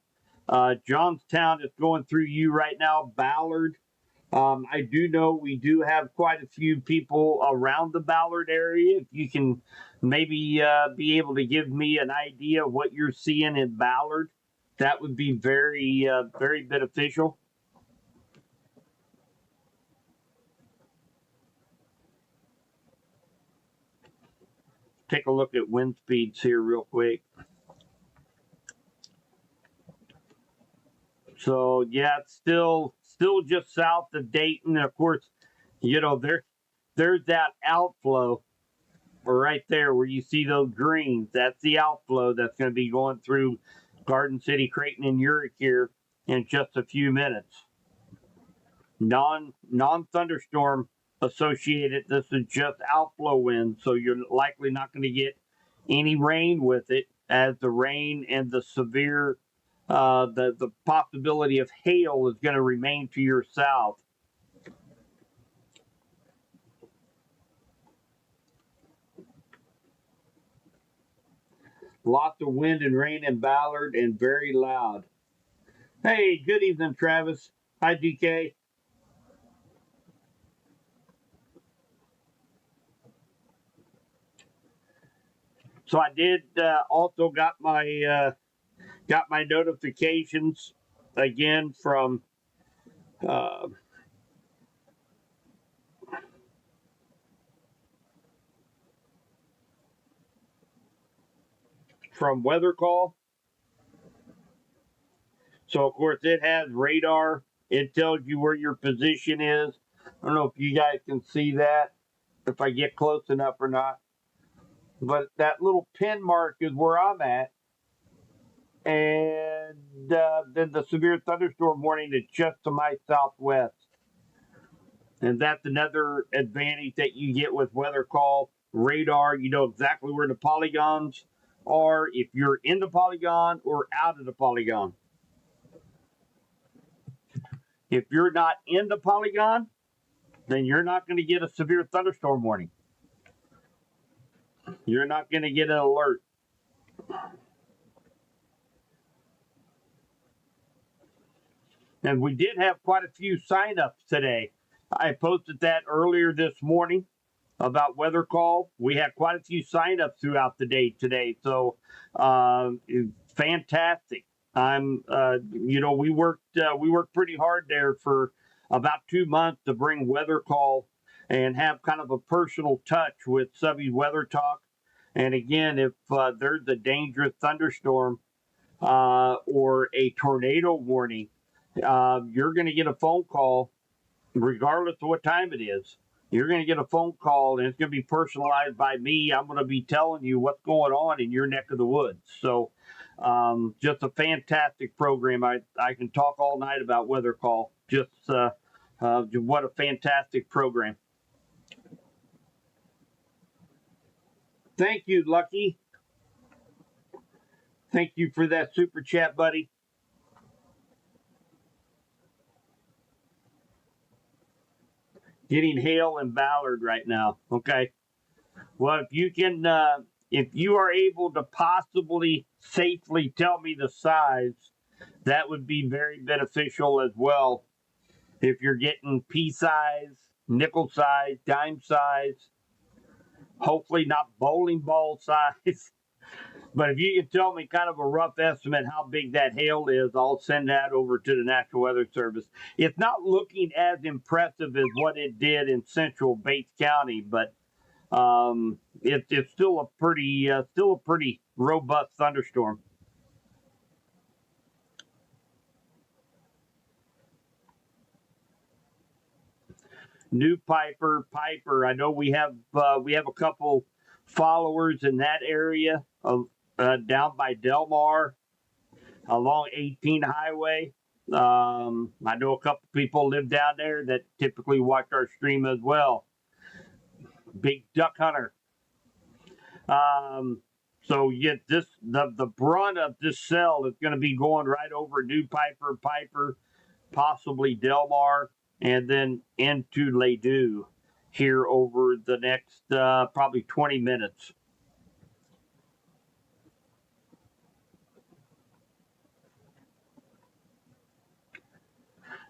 Johnstown is going through you right now. Ballard. I do know we do have quite a few people around the Ballard area. If you can maybe be able to give me an idea of what you're seeing in Ballard, that would be very beneficial. Take a look at wind speeds here real quick. So yeah, it's still just south of Dayton. And of course, you know, there's that outflow right there where you see those greens. That's the outflow that's going to be going through Garden City, Creighton, and Uric here in just a few minutes. Non thunderstorm associated. This is just outflow wind, so you're likely not going to get any rain with it, as the rain and the severe the possibility of hail is going to remain to your south. Lots of wind and rain in Ballard and very loud. Hey, good evening, Travis. Hi, DK. So I did also got my notifications again from Weather Call. So of course it has radar. It tells you where your position is. I don't know if you guys can see that, if I get close enough or not. But that little pin mark is where I'm at. And then the severe thunderstorm warning is just to my southwest. And that's another advantage that you get with Weather Call radar. You know exactly where the polygons are, if you're in the polygon or out of the polygon. If you're not in the polygon, then you're not going to get a severe thunderstorm warning. You're not going to get an alert. And we did have quite a few signups today. I posted that earlier this morning about Weather Call. We had quite a few signups throughout the day today. So fantastic. We worked pretty hard there for about 2 months to bring Weather Call and have kind of a personal touch with Subby's Weather Talk. And again, if there's a dangerous thunderstorm or a tornado warning, you're going to get a phone call, regardless of what time it is. You're going to get a phone call, and it's going to be personalized by me. I'm going to be telling you what's going on in your neck of the woods. So, just a fantastic program. I can talk all night about Weather Call. Just what a fantastic program. Thank you, Lucky. Thank you for that super chat, buddy. Getting hail in Ballard right now. Okay. Well, if you are able to possibly safely tell me the size, that would be very beneficial as well. If you're getting pea size, nickel size, dime size, hopefully not bowling ball size. But if you can tell me kind of a rough estimate how big that hail is, I'll send that over to the National Weather Service. It's not looking as impressive as what it did in central Bates County, but it's still a pretty robust thunderstorm. New Piper. I know we have a couple followers in that area down by Del Mar along 18 Highway. I know a couple people live down there that typically watch our stream as well. Big duck hunter. So yet the brunt of this cell is going to be going right over New Piper, possibly Del Mar, and then into Ladue here over the next probably 20 minutes.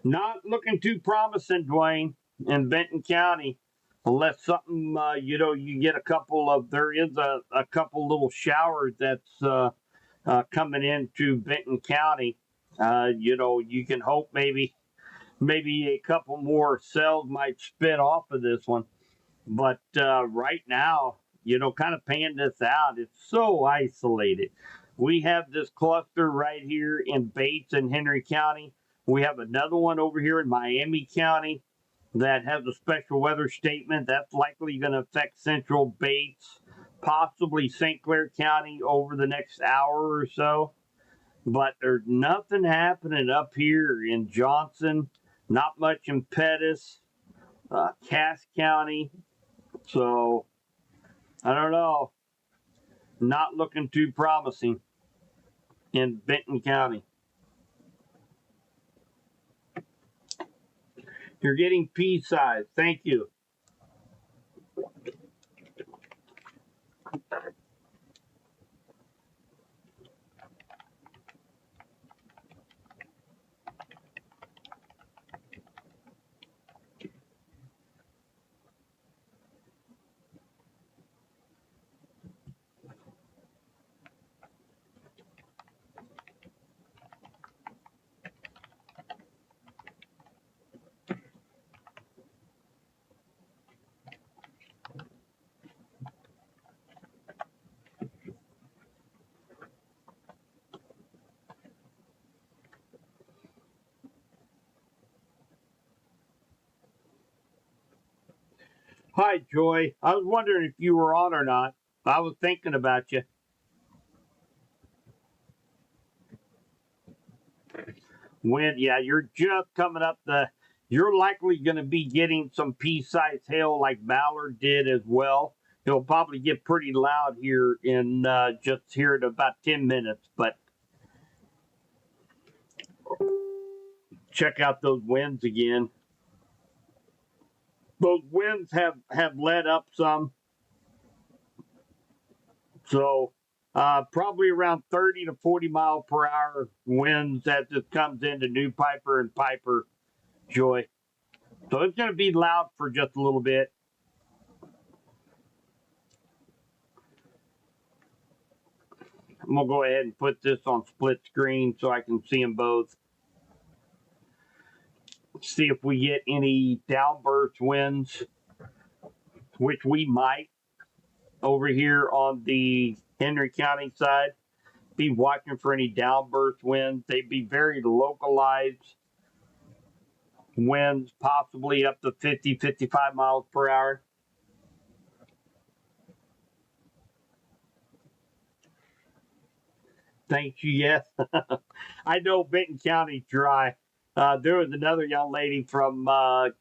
Not looking too promising, Dwayne, in Benton County. Unless something, you get a couple of, there is a couple little showers that's coming into Benton County. You can hope maybe a couple more cells might spit off of this one. But right now, kind of paying this out, it's so isolated. We have this cluster right here in Bates and Henry County. We have another one over here in Miami County that has a special weather statement. That's likely going to affect central Bates, possibly St. Clair County over the next hour or so. But there's nothing happening up here in Johnson, not much in Pettis, Cass County. So, I don't know. Not looking too promising in Benton County. You're getting pea size. Thank you. Hi, Joy. I was wondering if you were on or not. I was thinking about you. Yeah, you're just coming up you're likely going to be getting some pea-sized hail like Ballard did as well. It'll probably get pretty loud here in just here in about 10 minutes, but check out those winds again. Those winds have let up some. So probably around 30 to 40 mile per hour winds as it comes into New Piper and Piper, Joy. So it's going to be loud for just a little bit. I'm going to go ahead and put this on split screen so I can see them both. See if we get any downburst winds, which we might over here on the Henry County side. Be watching for any downburst winds. They'd be very localized winds, possibly up to 50, 55 miles per hour. Thank you, yes. I know Benton County's dry. There was another young lady from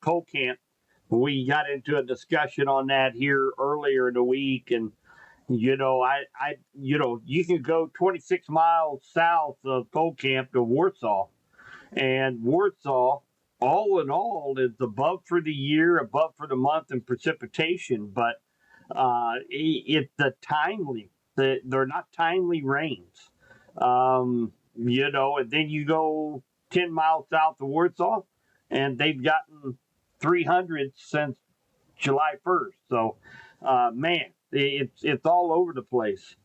Coal Camp. We got into a discussion on that here earlier in the week, and you can go 26 miles south of Coal Camp to Warsaw, and Warsaw, all in all, is above for the year, above for the month in precipitation, but it's they're not timely rains. And then you go 10 miles south of Warsaw, and they've gotten 300 since July 1st. So, man, it's all over the place.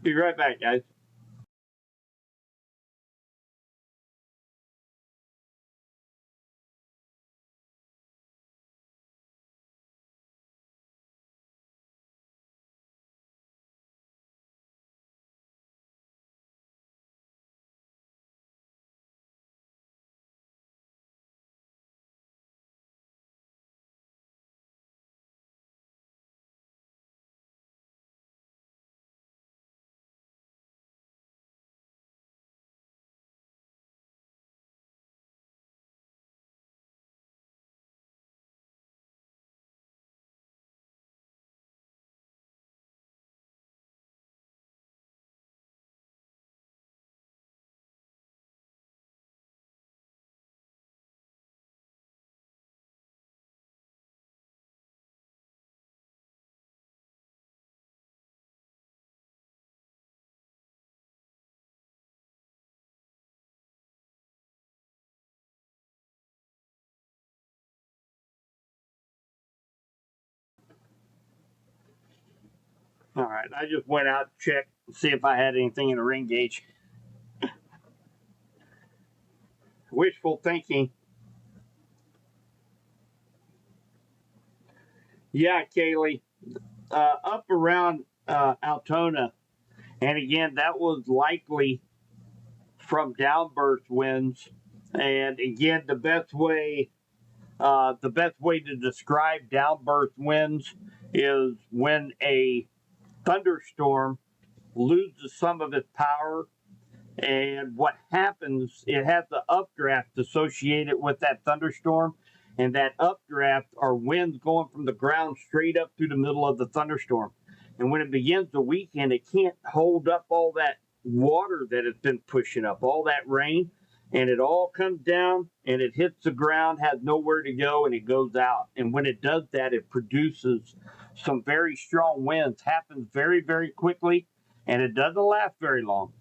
Be right back, guys. All right, I just went out to check and see if I had anything in the rain gauge. Wishful thinking. Yeah, Kaylee, up around Altona, and again, that was likely from downburst winds. And again, the best way to describe downburst winds is when a thunderstorm loses some of its power. And what happens, it has the updraft associated with that thunderstorm. And that updraft are winds going from the ground straight up through the middle of the thunderstorm. And when it begins to weaken, it can't hold up all that water that it's been pushing up, all that rain. And it all comes down and it hits the ground, has nowhere to go, and it goes out. And when it does that, it produces some very strong winds. Happens very, very quickly, and it doesn't last very long.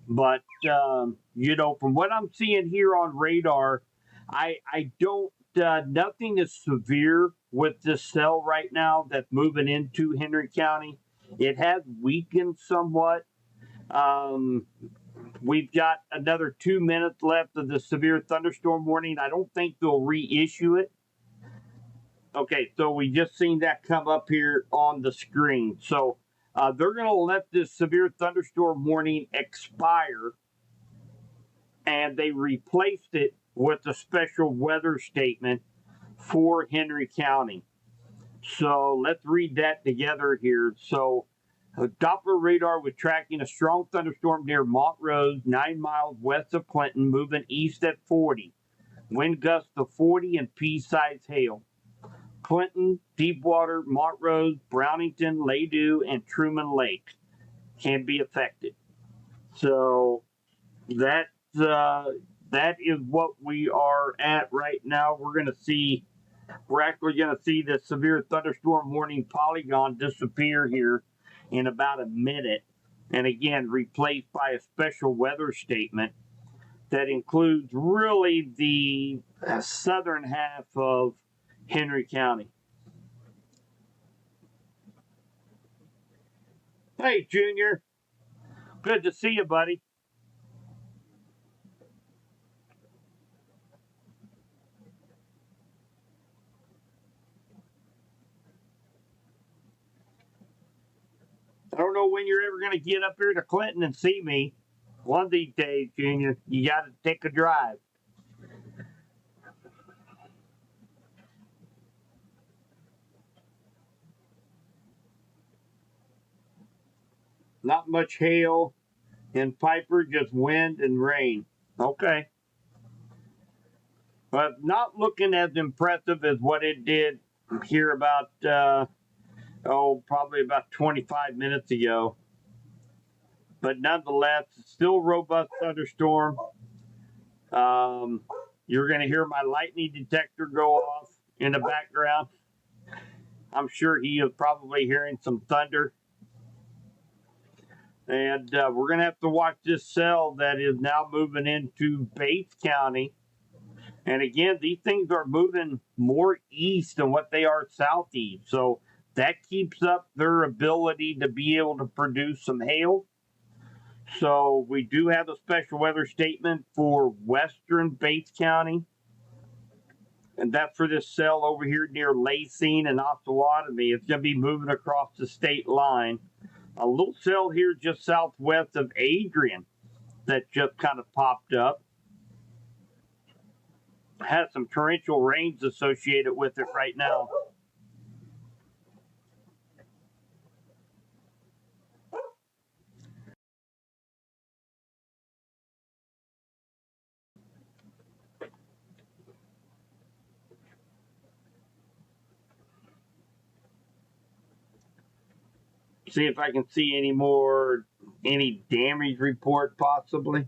But from what I'm seeing here on radar, I don't. Nothing is severe with this cell right now that's moving into Henry County. It has weakened somewhat. Um, we've got another 2 minutes left of the severe thunderstorm warning. I don't think they'll reissue it. Okay, so we just seen that come up here on the screen. So they're going to let this severe thunderstorm warning expire, and they replaced it with a special weather statement for Henry County. So let's read that together here. So Doppler radar was tracking a strong thunderstorm near Montrose, 9 miles west of Clinton, moving east at 40. Wind gusts to 40 and pea-sized hail. Clinton, Deepwater, Montrose, Brownington, Ladue, and Truman Lake can be affected. So that is what we are at right now. We're actually going to see the severe thunderstorm warning polygon disappear here in about a minute, and again replaced by a special weather statement that includes really the southern half of Henry County. Hey, Junior. Good to see you, buddy. I don't know when you're ever going to get up here to Clinton and see me. One of these days, Junior, you got to take a drive. Not much hail in Piper, just wind and rain. Okay. But not looking as impressive as what it did here about, probably about 25 minutes ago. But nonetheless, still robust thunderstorm. You're going to hear my lightning detector go off in the background. I'm sure he is probably hearing some thunder. And we're going to have to watch this cell that is now moving into Bates County. And again, these things are moving more east than what they are southeast. So that keeps up their ability to be able to produce some hail. So we do have a special weather statement for western Bates County. And that's for this cell over here near Lacine and Osawatomie. It's going to be moving across the state line. A little cell here just southwest of Adrian that just kind of popped up. Has some torrential rains associated with it right now. See if I can see any damage report possibly.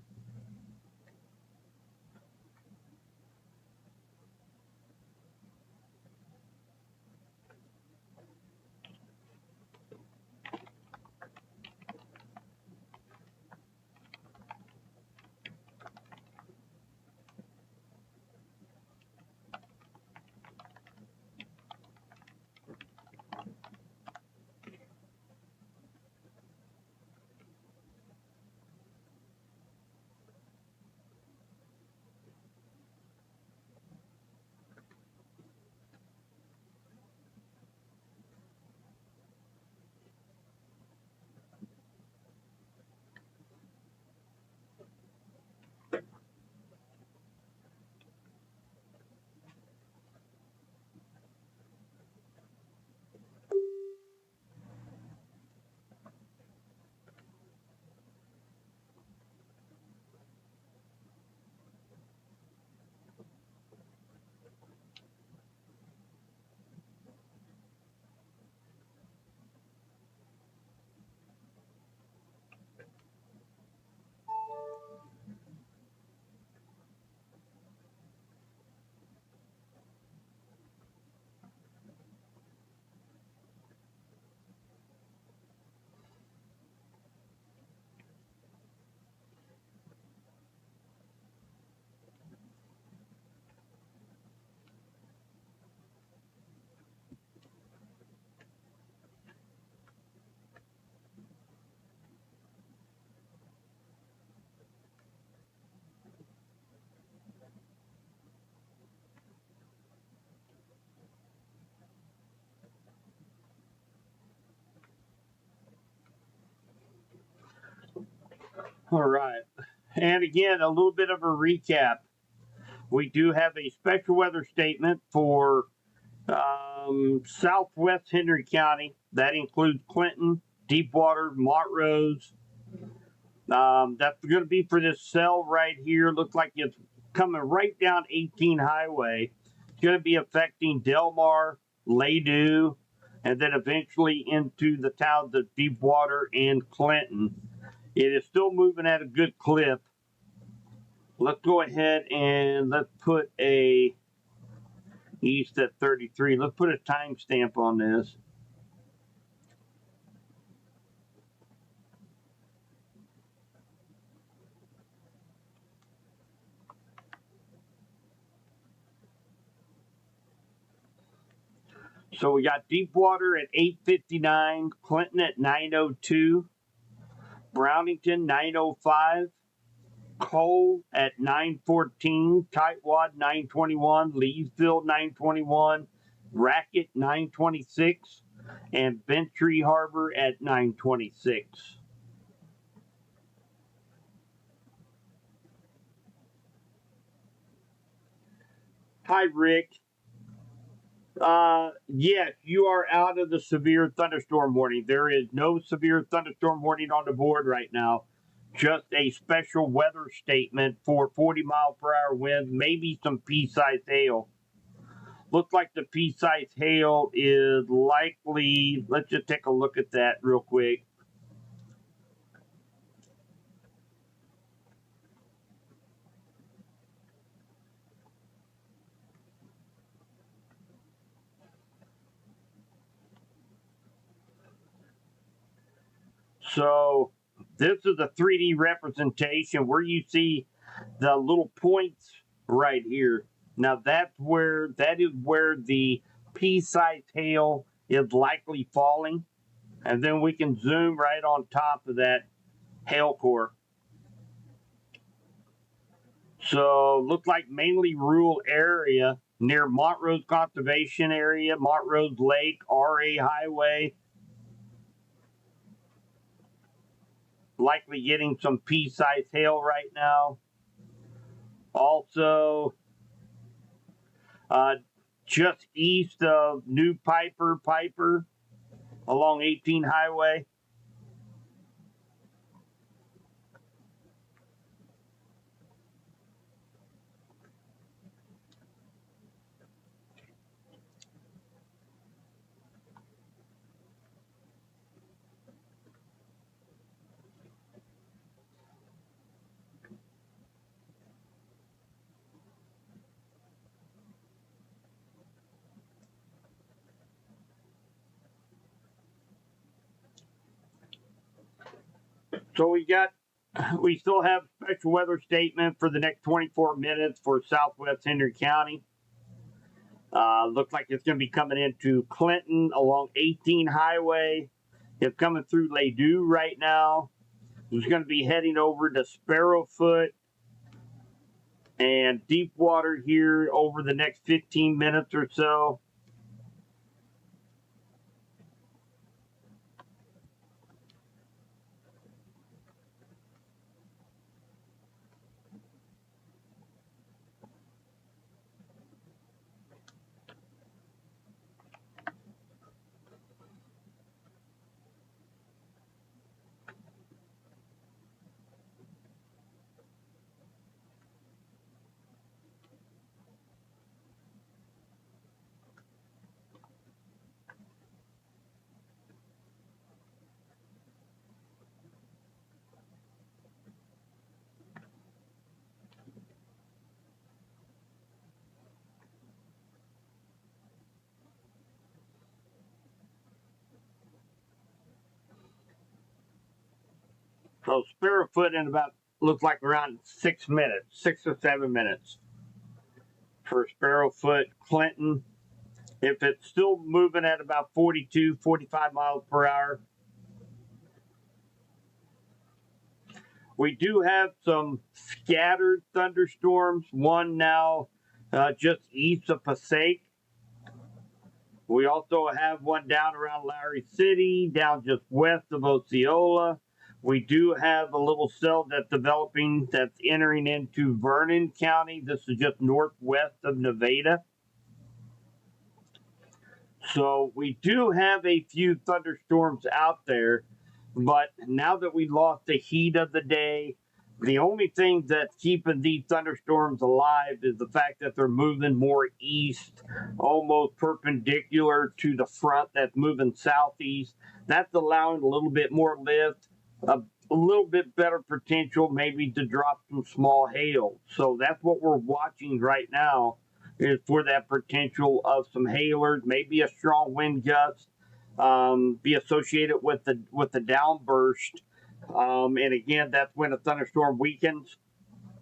All right. And again, a little bit of a recap. We do have a special weather statement for southwest Henry County. That includes Clinton, Deepwater, Montrose. That's going to be for this cell right here. Looks like it's coming right down 18 Highway. It's going to be affecting Delmar, Ladue, and then eventually into the towns of Deepwater and Clinton. It is still moving at a good clip. Let's go ahead and let's put a east at 33. Let's put a timestamp on this. So we got Deepwater at 8:59, Clinton at 9:02, Brownington 9:05, Cole at 9:14, Tightwad 9:21, Leesville 9:21, Racket 9:26, and Bentry Harbor at 9:26. Hi, Rick. Yes, you are out of the severe thunderstorm warning. There is no severe thunderstorm warning on the board right now. Just a special weather statement for 40-mile-per-hour winds, maybe some pea-sized hail. Looks like the pea-sized hail is likely. Let's just take a look at that real quick. So this is a 3D representation where you see the little points right here. Now that is where the pea-sized hail is likely falling, and then we can zoom right on top of that hail core. So looks like mainly rural area near Montrose Conservation Area, Montrose Lake, RA Highway. Likely getting some pea-sized hail right now. Also, just east of New Piper along 18 Highway. So we still have special weather statement for the next 24 minutes for southwest Henry County. Looks like it's going to be coming into Clinton along 18 Highway. It's coming through Ladue right now. It's going to be heading over to Sparrowfoot and Deepwater here over the next 15 minutes or so. So Sparrowfoot in about, looks like around 6 minutes, 6 or 7 minutes for Sparrowfoot. Clinton, if it's still moving at about 42, 45 miles per hour. We do have some scattered thunderstorms, one now just east of Passaic. We also have one down around Larry City, down just west of Osceola. We do have a little cell that's developing that's entering into Vernon County. This is just northwest of Nevada. So we do have a few thunderstorms out there, but now that we lost the heat of the day, the only thing that's keeping these thunderstorms alive is the fact that they're moving more east, almost perpendicular to the front that's moving southeast. That's allowing a little bit more lift, a little bit better potential maybe to drop some small hail. So that's what we're watching right now, is for that potential of some hailers, maybe a strong wind gust, be associated with the downburst. And again, that's when a thunderstorm weakens,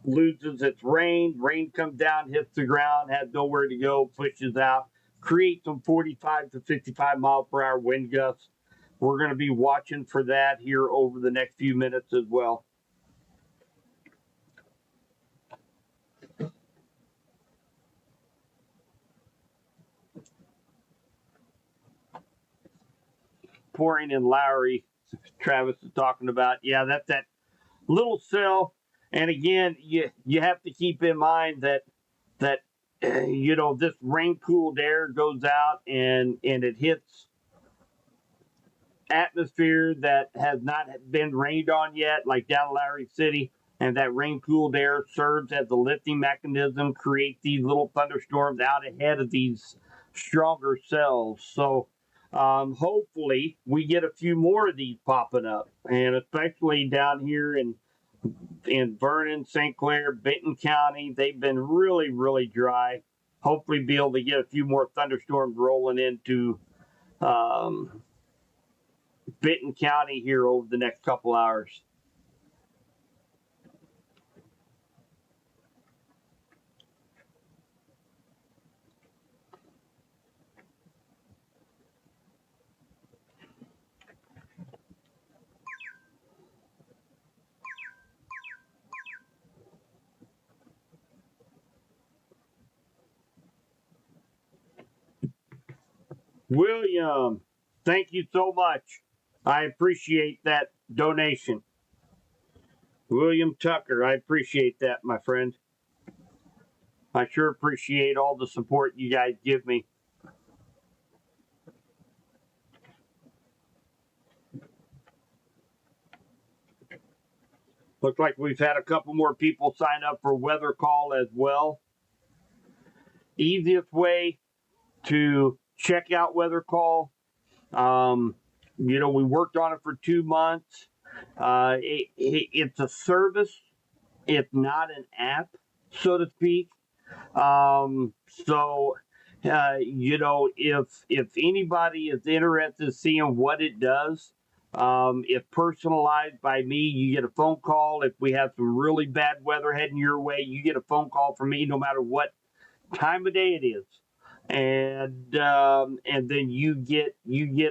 loses its rain. Rain comes down, hits the ground, has nowhere to go, pushes out, creates some 45 to 55 mile per hour wind gusts. We're going to be watching for that here over the next few minutes as well. Pouring in Lowry, Travis is talking about. Yeah, that's that little cell. And again, you have to keep in mind that this rain cooled air goes out and it hits atmosphere that has not been rained on yet, like down Lowry City. And that rain cooled air serves as a lifting mechanism, creates these little thunderstorms out ahead of these stronger cells. So hopefully we get a few more of these popping up, and especially down here in Vernon, St. Clair, Benton County, they've been really, really dry. Hopefully be able to get a few more thunderstorms rolling into Benton County here over the next couple hours. William, thank you so much. I appreciate that donation. William Tucker, I appreciate that, my friend. I sure appreciate all the support you guys give me. Looks like we've had a couple more people sign up for weather call as well. Easiest way to check out weather call. We worked on it for 2 months. It's a service. It's not an app, so to speak. If anybody is interested in seeing what it does, it's personalized by me. You get a phone call. If we have some really bad weather heading your way, you get a phone call from me no matter what time of day it is. And then you get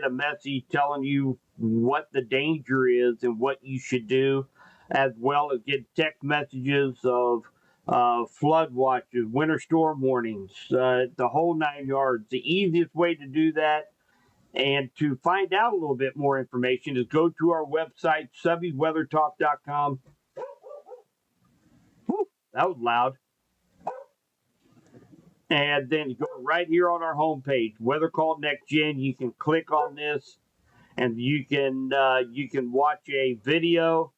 a message telling you what the danger is and what you should do, as well as get text messages of flood watches, winter storm warnings, the whole 9 yards. The easiest way to do that and to find out a little bit more information is go to our website, subbyweathertalk.com. Whew, that was loud. And then go right here on our homepage, Weather Call Next Gen. You can click on this, and you can watch a video.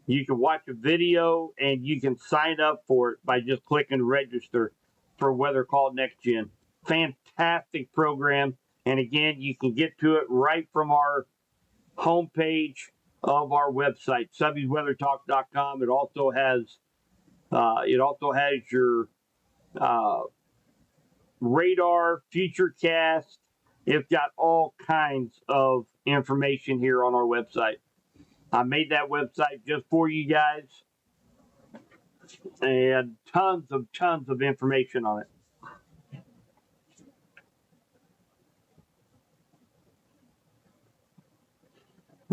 You can watch a video, and you can sign up for it by just clicking register for Weather Call Next Gen. Fantastic program, and again, you can get to it right from our homepage of our website, subbyweathertalk.com. It also has your radar, futurecast. It's got all kinds of information here on our website. I made that website just for you guys, and tons of information on it.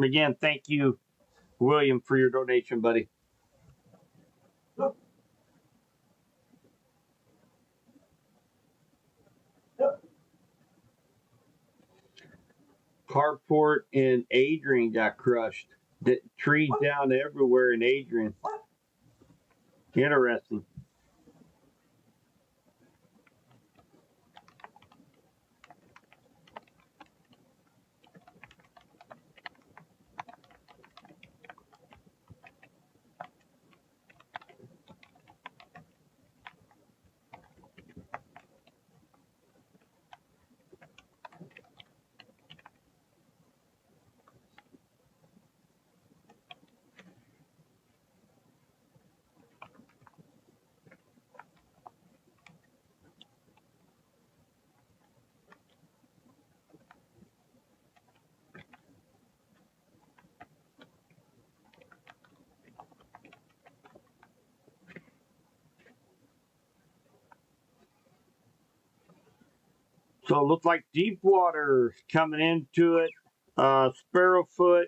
Again, thank you, William, for your donation, buddy. Carport in Adrian got crushed. The trees down everywhere in Adrian. Interesting. So it looks like Deepwater coming into it. Sparrowfoot.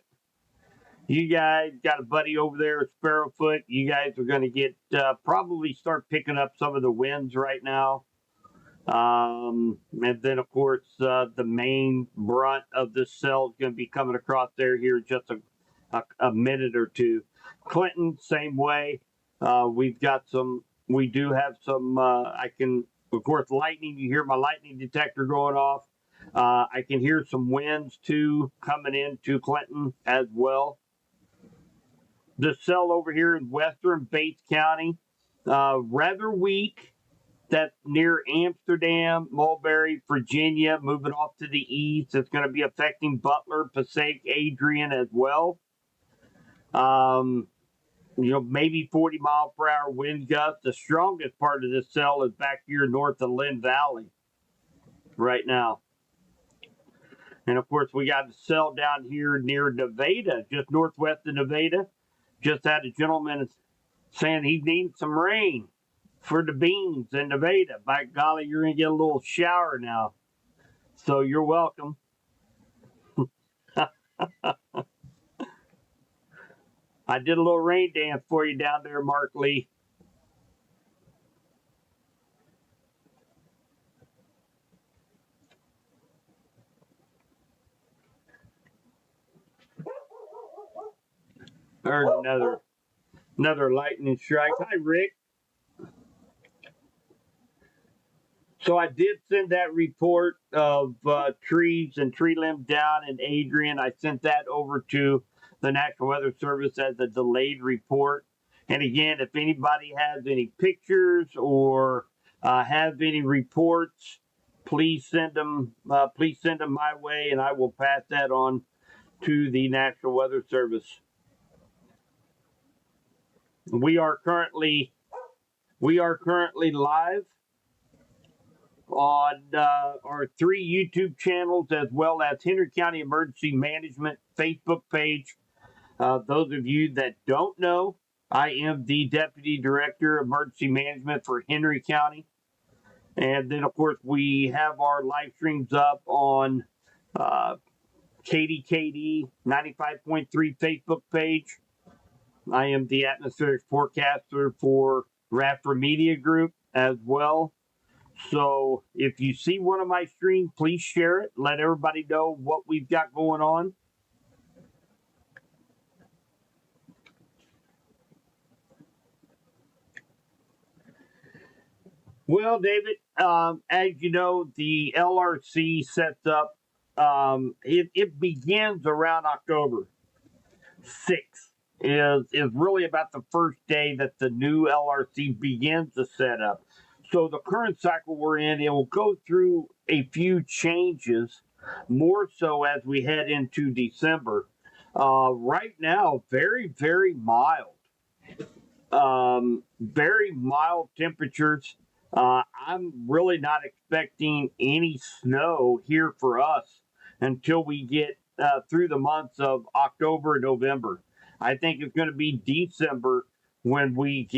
You guys got a buddy over there at Sparrowfoot. You guys are going to get probably start picking up some of the wins right now. And then, of course, the main brunt of this sell is going to be coming across there here in just a minute or two. Clinton, same way. We do have some, of course, lightning. You hear my lightning detector going off. I can hear some winds too coming into Clinton as well. The cell over here in western Bates County, rather weak. That's near Amsterdam, Mulberry, Virginia, moving off to the east. It's going to be affecting Butler, Passaic, Adrian as well. Maybe 40-mile-per-hour wind gusts. The strongest part of this cell is back here north of Lynn Valley right now. And, of course, we got a cell down here near Nevada, just northwest of Nevada. Just had a gentleman saying he needs some rain for the beans in Nevada. By golly, you're going to get a little shower now. So you're welcome. I did a little rain dance for you down there, Mark Lee. There's another lightning strike. Hi, Rick. So I did send that report of trees and tree limbs down in Adrian. I sent that over to the National Weather Service as a delayed report. And again, if anybody has any pictures or have any reports, please send them. Please send them my way, and I will pass that on to the National Weather Service. We are currently live on our 3 YouTube channels, as well as Henry County Emergency Management Facebook page. Those of you that don't know, I am the Deputy Director of Emergency Management for Henry County. And then, of course, we have our live streams up on KDKD 95.3 Facebook page. I am the atmospheric forecaster for Radford Media Group as well. So if you see one of my streams, please share it. Let everybody know what we've got going on. Well, David, as you know, the LRC sets up, it begins around October 6th. Is really about the first day that the new LRC begins to set up. So the current cycle we're in, it will go through a few changes, more so as we head into December. Right now, very, very mild. Very mild temperatures. I'm really not expecting any snow here for us until we get through the months of October and November. I think it's going to be December when we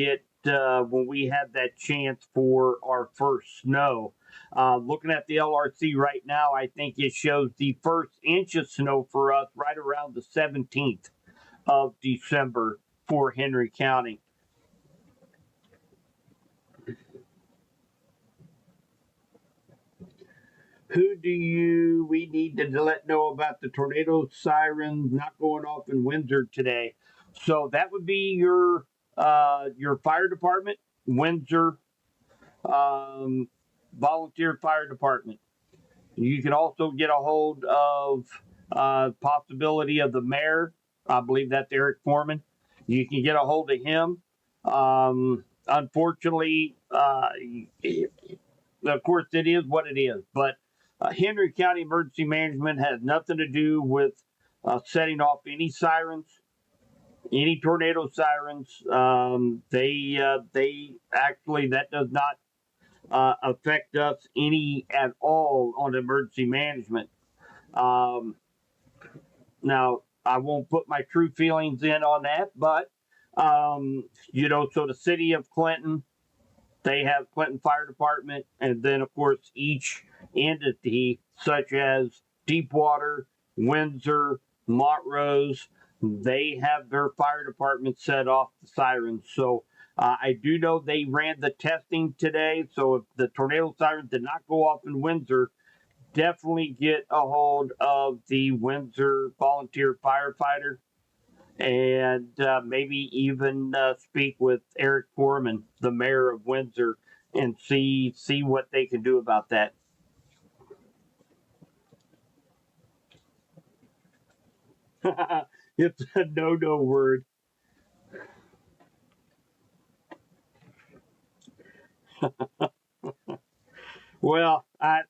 have that chance for our first snow. Looking at the LRC right now, I think it shows the first inch of snow for us right around the 17th of December for Henry County. Who do we need to let know about the tornado sirens not going off in Windsor today? So that would be your fire department, Windsor volunteer fire department. You can also get a hold of possibility of the mayor. I believe that's Eric Foreman. You can get a hold of him. Unfortunately, of course, it is what it is. But Henry County Emergency Management has nothing to do with setting off any sirens, any tornado sirens. They actually, that does not affect us any at all on emergency management. Now, I won't put my true feelings in on that, but so the city of Clinton, they have Clinton Fire Department, and then of course each entity, such as Deepwater, Windsor, Montrose, they have their fire department set off the sirens. So I do know they ran the testing today. So if the tornado sirens did not go off in Windsor, definitely get a hold of the Windsor volunteer firefighter and maybe even speak with Eric Foreman, the mayor of Windsor, and see what they can do about that. It's a no word. Well, I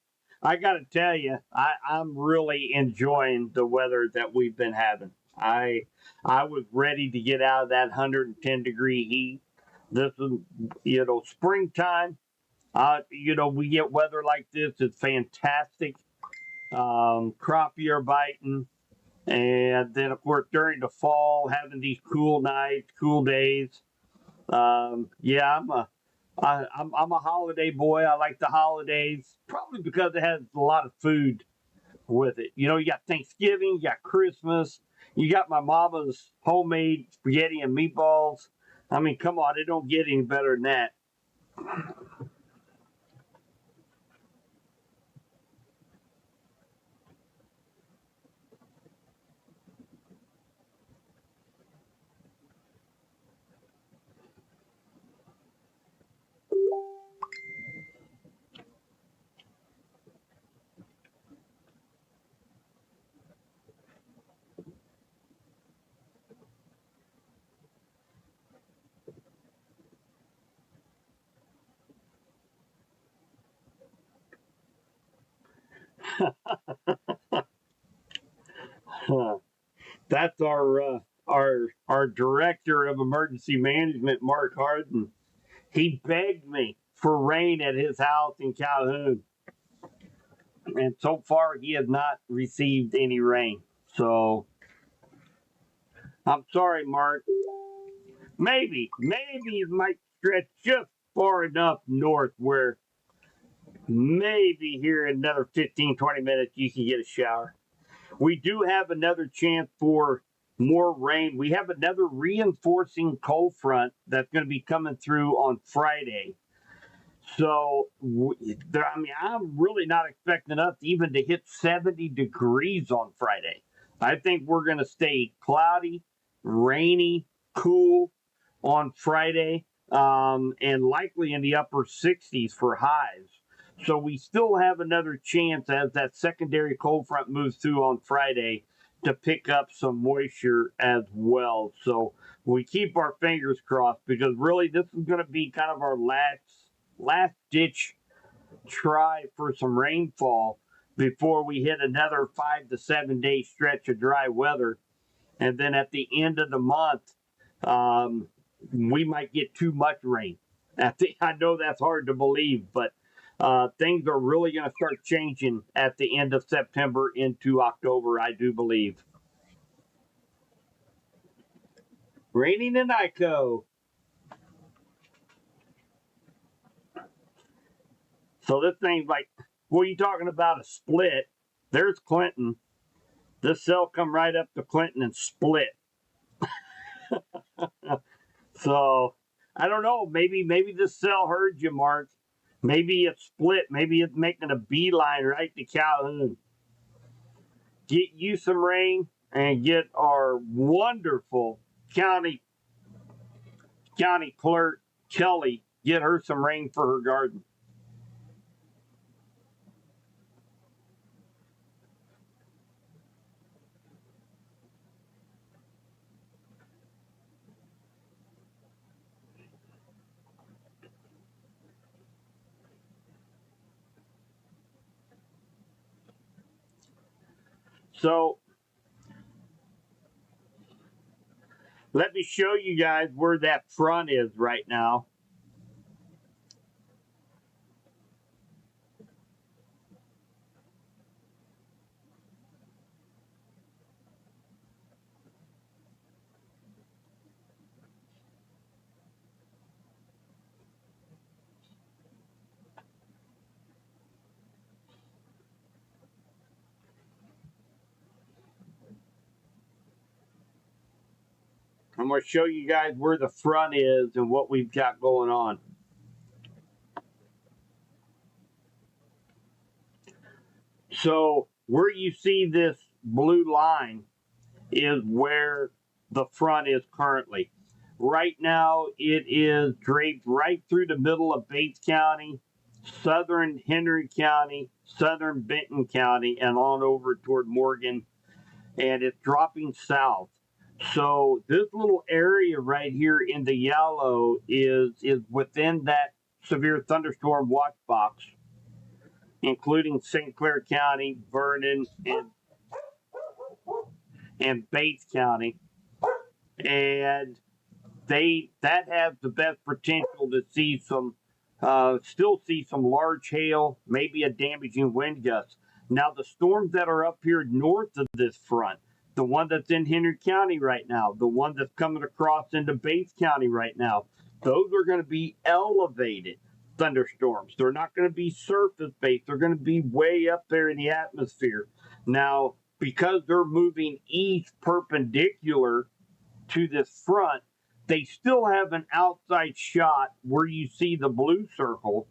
got to tell you, I'm really enjoying the weather that we've been having. I was ready to get out of that 110-degree heat. This is, springtime. We get weather like this. It's fantastic. Crappie are biting. And then, of course, during the fall, having these cool nights, cool days. Yeah, I'm a holiday boy. I like the holidays, probably because it has a lot of food with it. You got Thanksgiving, you got Christmas, you got my mama's homemade spaghetti and meatballs. I mean, come on, it don't get any better than that. That's our director of emergency management, Mark Harden. He begged me for rain at his house in Calhoun, and so far he has not received any rain. So I'm sorry, Mark. Maybe it might stretch just far enough north where maybe here in another 15, 20 minutes you can get a shower. We do have another chance for more rain. We have another reinforcing cold front that's going to be coming through on Friday. So, I'm really not expecting us even to hit 70 degrees on Friday. I think we're going to stay cloudy, rainy, cool on Friday, and likely in the upper 60s for highs. So we still have another chance as that secondary cold front moves through on Friday to pick up some moisture as well. So we keep our fingers crossed because really this is going to be kind of our last ditch try for some rainfall before we hit another 5 to 7 day stretch of dry weather. And then at the end of the month, we might get too much rain. I know that's hard to believe, but things are really going to start changing at the end of September into October, I do believe. Raining in Ico. So this thing's like, what are you talking about? A split? There's Clinton. This cell come right up to Clinton and split. So I don't know. Maybe this cell heard you, Mark. Maybe it's split. Maybe it's making a beeline right to Calhoun. Get you some rain and get our wonderful county clerk, Kelly, get her some rain for her garden. So let me show you guys where that front is right now. I'm going to show you guys where the front is and what we've got going on. So where you see this blue line is where the front is currently. Right now, it is draped right through the middle of Bates County, southern Henry County, southern Benton County, and on over toward Morgan, and it's dropping south. So this little area right here in the yellow is within that severe thunderstorm watch box, including St. Clair County, Vernon, and Bates County. And that has the best potential to see still see some large hail, maybe a damaging wind gust. Now the storms that are up here north of this front, the one that's in Henry County right now, the one that's coming across into Bates County right now, those are going to be elevated thunderstorms. They're not going to be surface based. They're going to be way up there in the atmosphere. Now, because they're moving east perpendicular to this front, they still have an outside shot where you see the blue circle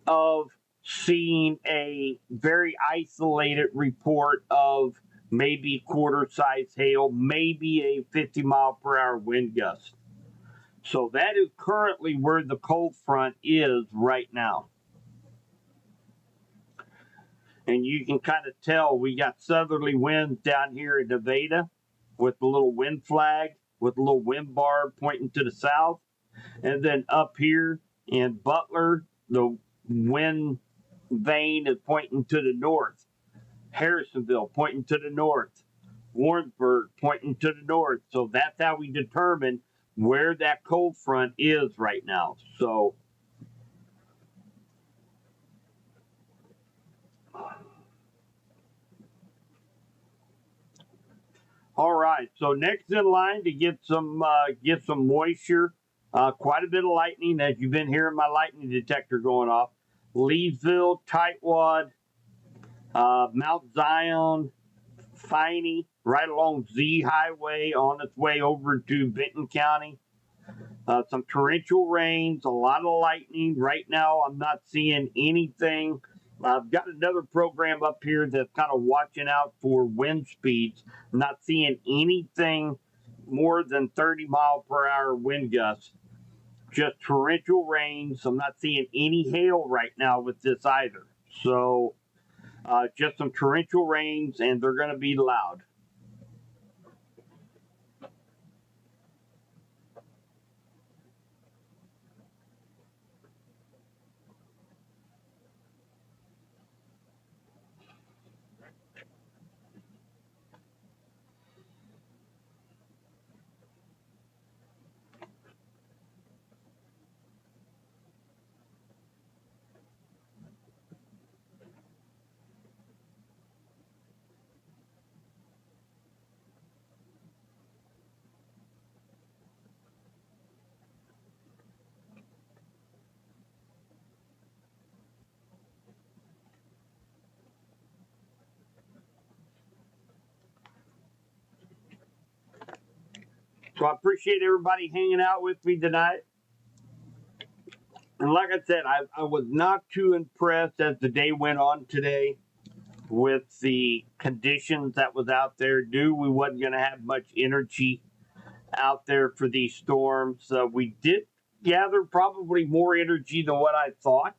of seeing a very isolated report of maybe quarter size hail, maybe a 50-mile-per-hour wind gust. So that is currently where the cold front is right now. And you can kind of tell we got southerly winds down here in Nevada with the little wind flag, with a little wind bar pointing to the south. And then up here in Butler, the wind vane is pointing to the north. Harrisonville pointing to the north. Warrensburg pointing to the north. So that's how we determine where that cold front is right now. So all right. So next in line to get some moisture, quite a bit of lightning, as you've been hearing my lightning detector going off. Leesville, Tightwad, Mount Zion, Finey, right along Z Highway on its way over to Benton County. Some torrential rains, a lot of lightning. Right now, I'm not seeing anything. I've got another program up here that's kind of watching out for wind speeds. I'm not seeing anything more than 30-mile-per-hour wind gusts. Just torrential rains. I'm not seeing any hail right now with this either. So just some torrential rains, and they're going to be loud. So I appreciate everybody hanging out with me tonight. And like I said, I was not too impressed as the day went on today with the conditions that was out there. Knew we wasn't going to have much energy out there for these storms. We did gather probably more energy than what I thought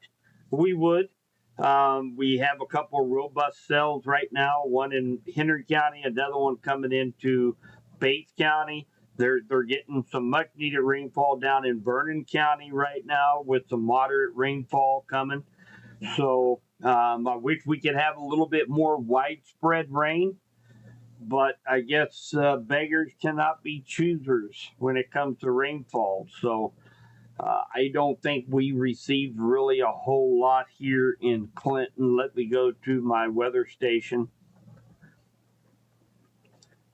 we would. We have a couple of robust cells right now, one in Henry County, another one coming into Bates County. They're getting some much needed rainfall down in Vernon County right now with some moderate rainfall coming. So I wish we could have a little bit more widespread rain, but I guess beggars cannot be choosers when it comes to rainfall. So I don't think we received really a whole lot here in Clinton. Let me go to my weather station.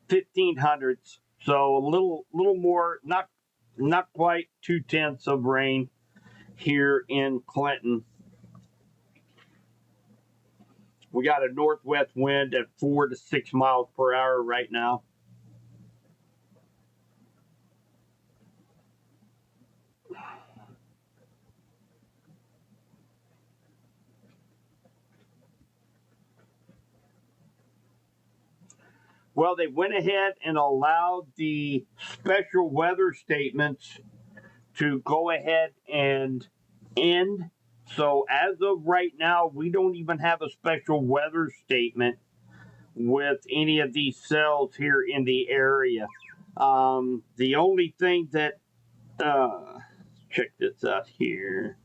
1500s. So a little more, not quite 2/10 of rain here in Clinton. We got a northwest wind at 4 to 6 miles per hour right now. Well, they went ahead and allowed the special weather statements to go ahead and end. So as of right now, we don't even have a special weather statement with any of these cells here in the area. The only thing that check this out here.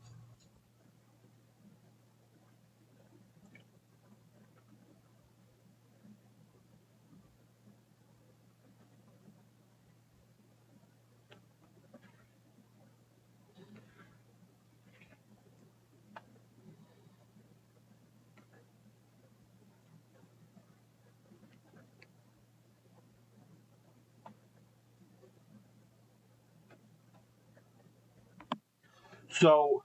So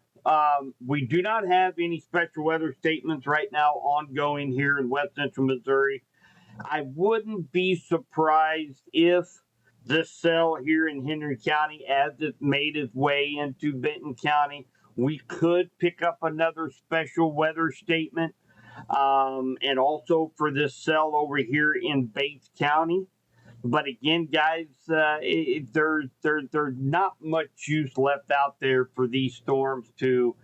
we do not have any special weather statements right now ongoing here in West Central Missouri. I wouldn't be surprised if this cell here in Henry County, as it made its way into Benton County, we could pick up another special weather statement. And also for this cell over here in Bates County. But again, guys, there's not much juice left out there for these storms to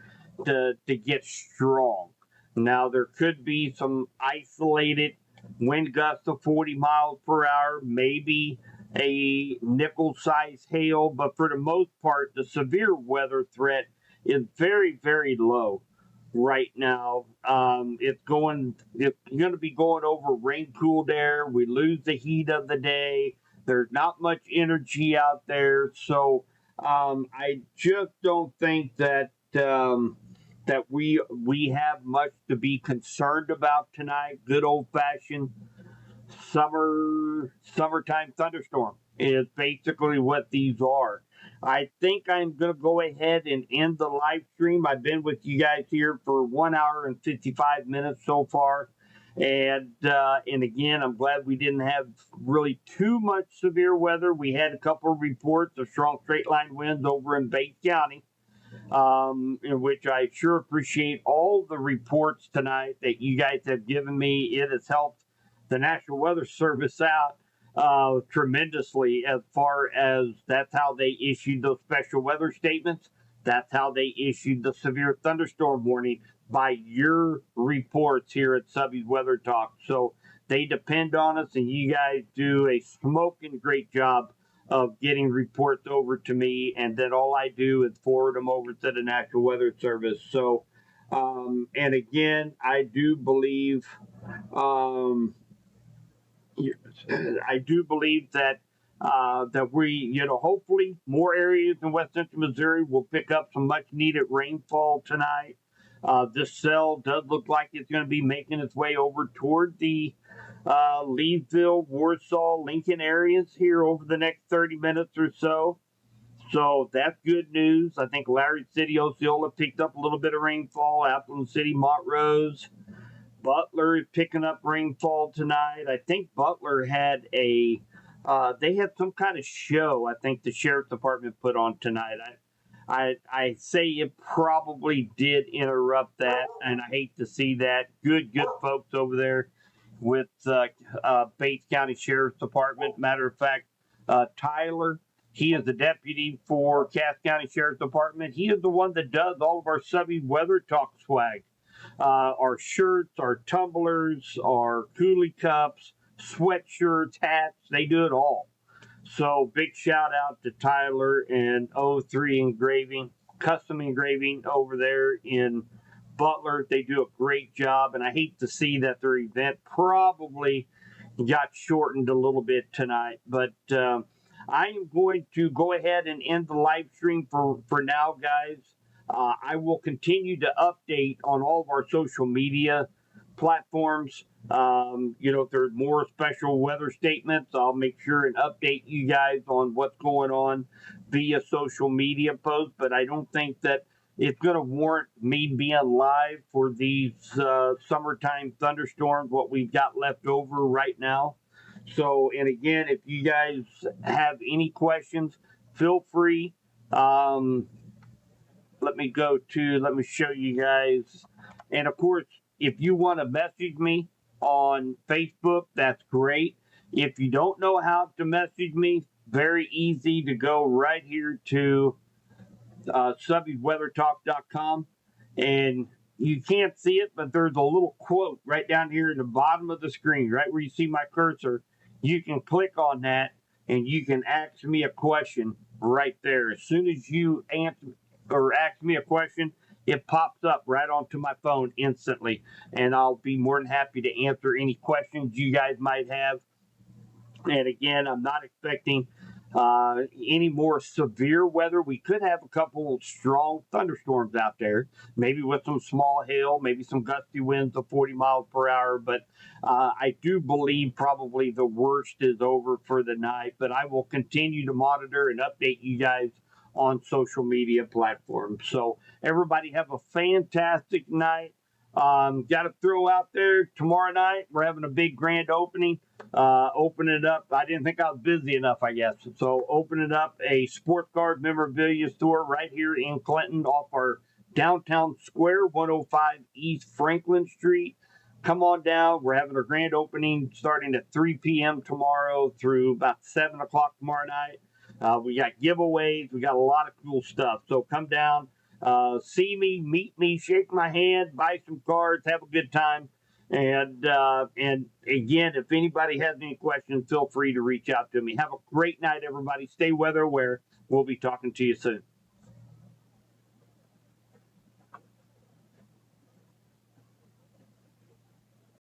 get strong. Now there could be some isolated wind gusts of 40 miles per hour, maybe a nickel-sized hail, but for the most part, the severe weather threat is very, very low right now. It's going to be going over rain cooled air. We lose the heat of the day. There's not much energy out there, so I just don't think that that we have much to be concerned about tonight. Good old fashioned summertime thunderstorm is basically what these are. I think I'm going to go ahead and end the live stream. I've been with you guys here for 1 hour and 55 minutes so far. And again, I'm glad we didn't have really too much severe weather. We had a couple of reports of strong straight line winds over in Bates County, in which I sure appreciate all the reports tonight that you guys have given me. It has helped the National Weather Service out tremendously, as far as that's how they issued those special weather statements. That's how they issued the severe thunderstorm warning, by your reports here at Subby's Weather Talk. So they depend on us, and you guys do a smoking great job of getting reports over to me, and then all I do is forward them over to the National Weather Service. So, and again, I do believe that that we, hopefully more areas in West Central Missouri will pick up some much needed rainfall tonight. This cell does look like it's going to be making its way over toward the Leesville, Warsaw, Lincoln areas here over the next 30 minutes or so. So that's good news. I think Larry City, Osceola picked up a little bit of rainfall. Appleton City, Montrose, Butler is picking up rainfall tonight. I think Butler had they had some kind of show, I think the sheriff's department put on tonight. I say it probably did interrupt that, and I hate to see that. Good folks over there with Bates County Sheriff's Department. Matter of fact, Tyler, he is the deputy for Cass County Sheriff's Department. He is the one that does all of our subby weather talk swag. Our shirts, our tumblers, our coolie cups, sweatshirts, hats, they do it all. So big shout out to Tyler and O3 Engraving, custom engraving over there in Butler. They do a great job, and I hate to see that their event probably got shortened a little bit tonight. But I am going to go ahead and end the live stream for now, guys. I will continue to update on all of our social media platforms. If there's more special weather statements, I'll make sure and update you guys on what's going on via social media posts. But I don't think that it's going to warrant me being live for these summertime thunderstorms, what we've got left over right now. So, and again, if you guys have any questions, feel free. Let me show you guys. And of course, if you want to message me on Facebook, that's great. If you don't know how to message me, very easy to go right here to subbyweathertalk.com. And you can't see it, but there's a little quote right down here in the bottom of the screen, right where you see my cursor. You can click on that and you can ask me a question right there. As soon as you answer or ask me a question, it pops up right onto my phone instantly, and I'll be more than happy to answer any questions you guys might have. And again, I'm not expecting any more severe weather. We could have a couple strong thunderstorms out there, maybe with some small hail, maybe some gusty winds of 40 miles per hour. But I do believe probably the worst is over for the night. But I will continue to monitor and update you guys on social media platforms. So everybody have a fantastic night. Got to throw out there tomorrow night. We're having a big grand opening. Open it up. I didn't think I was busy enough, I guess. So open it up, a sports card memorabilia store right here in Clinton off our downtown square, 105 East Franklin Street. Come on down. We're having a grand opening starting at 3 p.m. tomorrow through about 7 o'clock tomorrow night. We got giveaways. We got a lot of cool stuff. So come down, see me, meet me, shake my hand, buy some cards, have a good time. And again, if anybody has any questions, feel free to reach out to me. Have a great night, everybody. Stay weather aware. We'll be talking to you soon.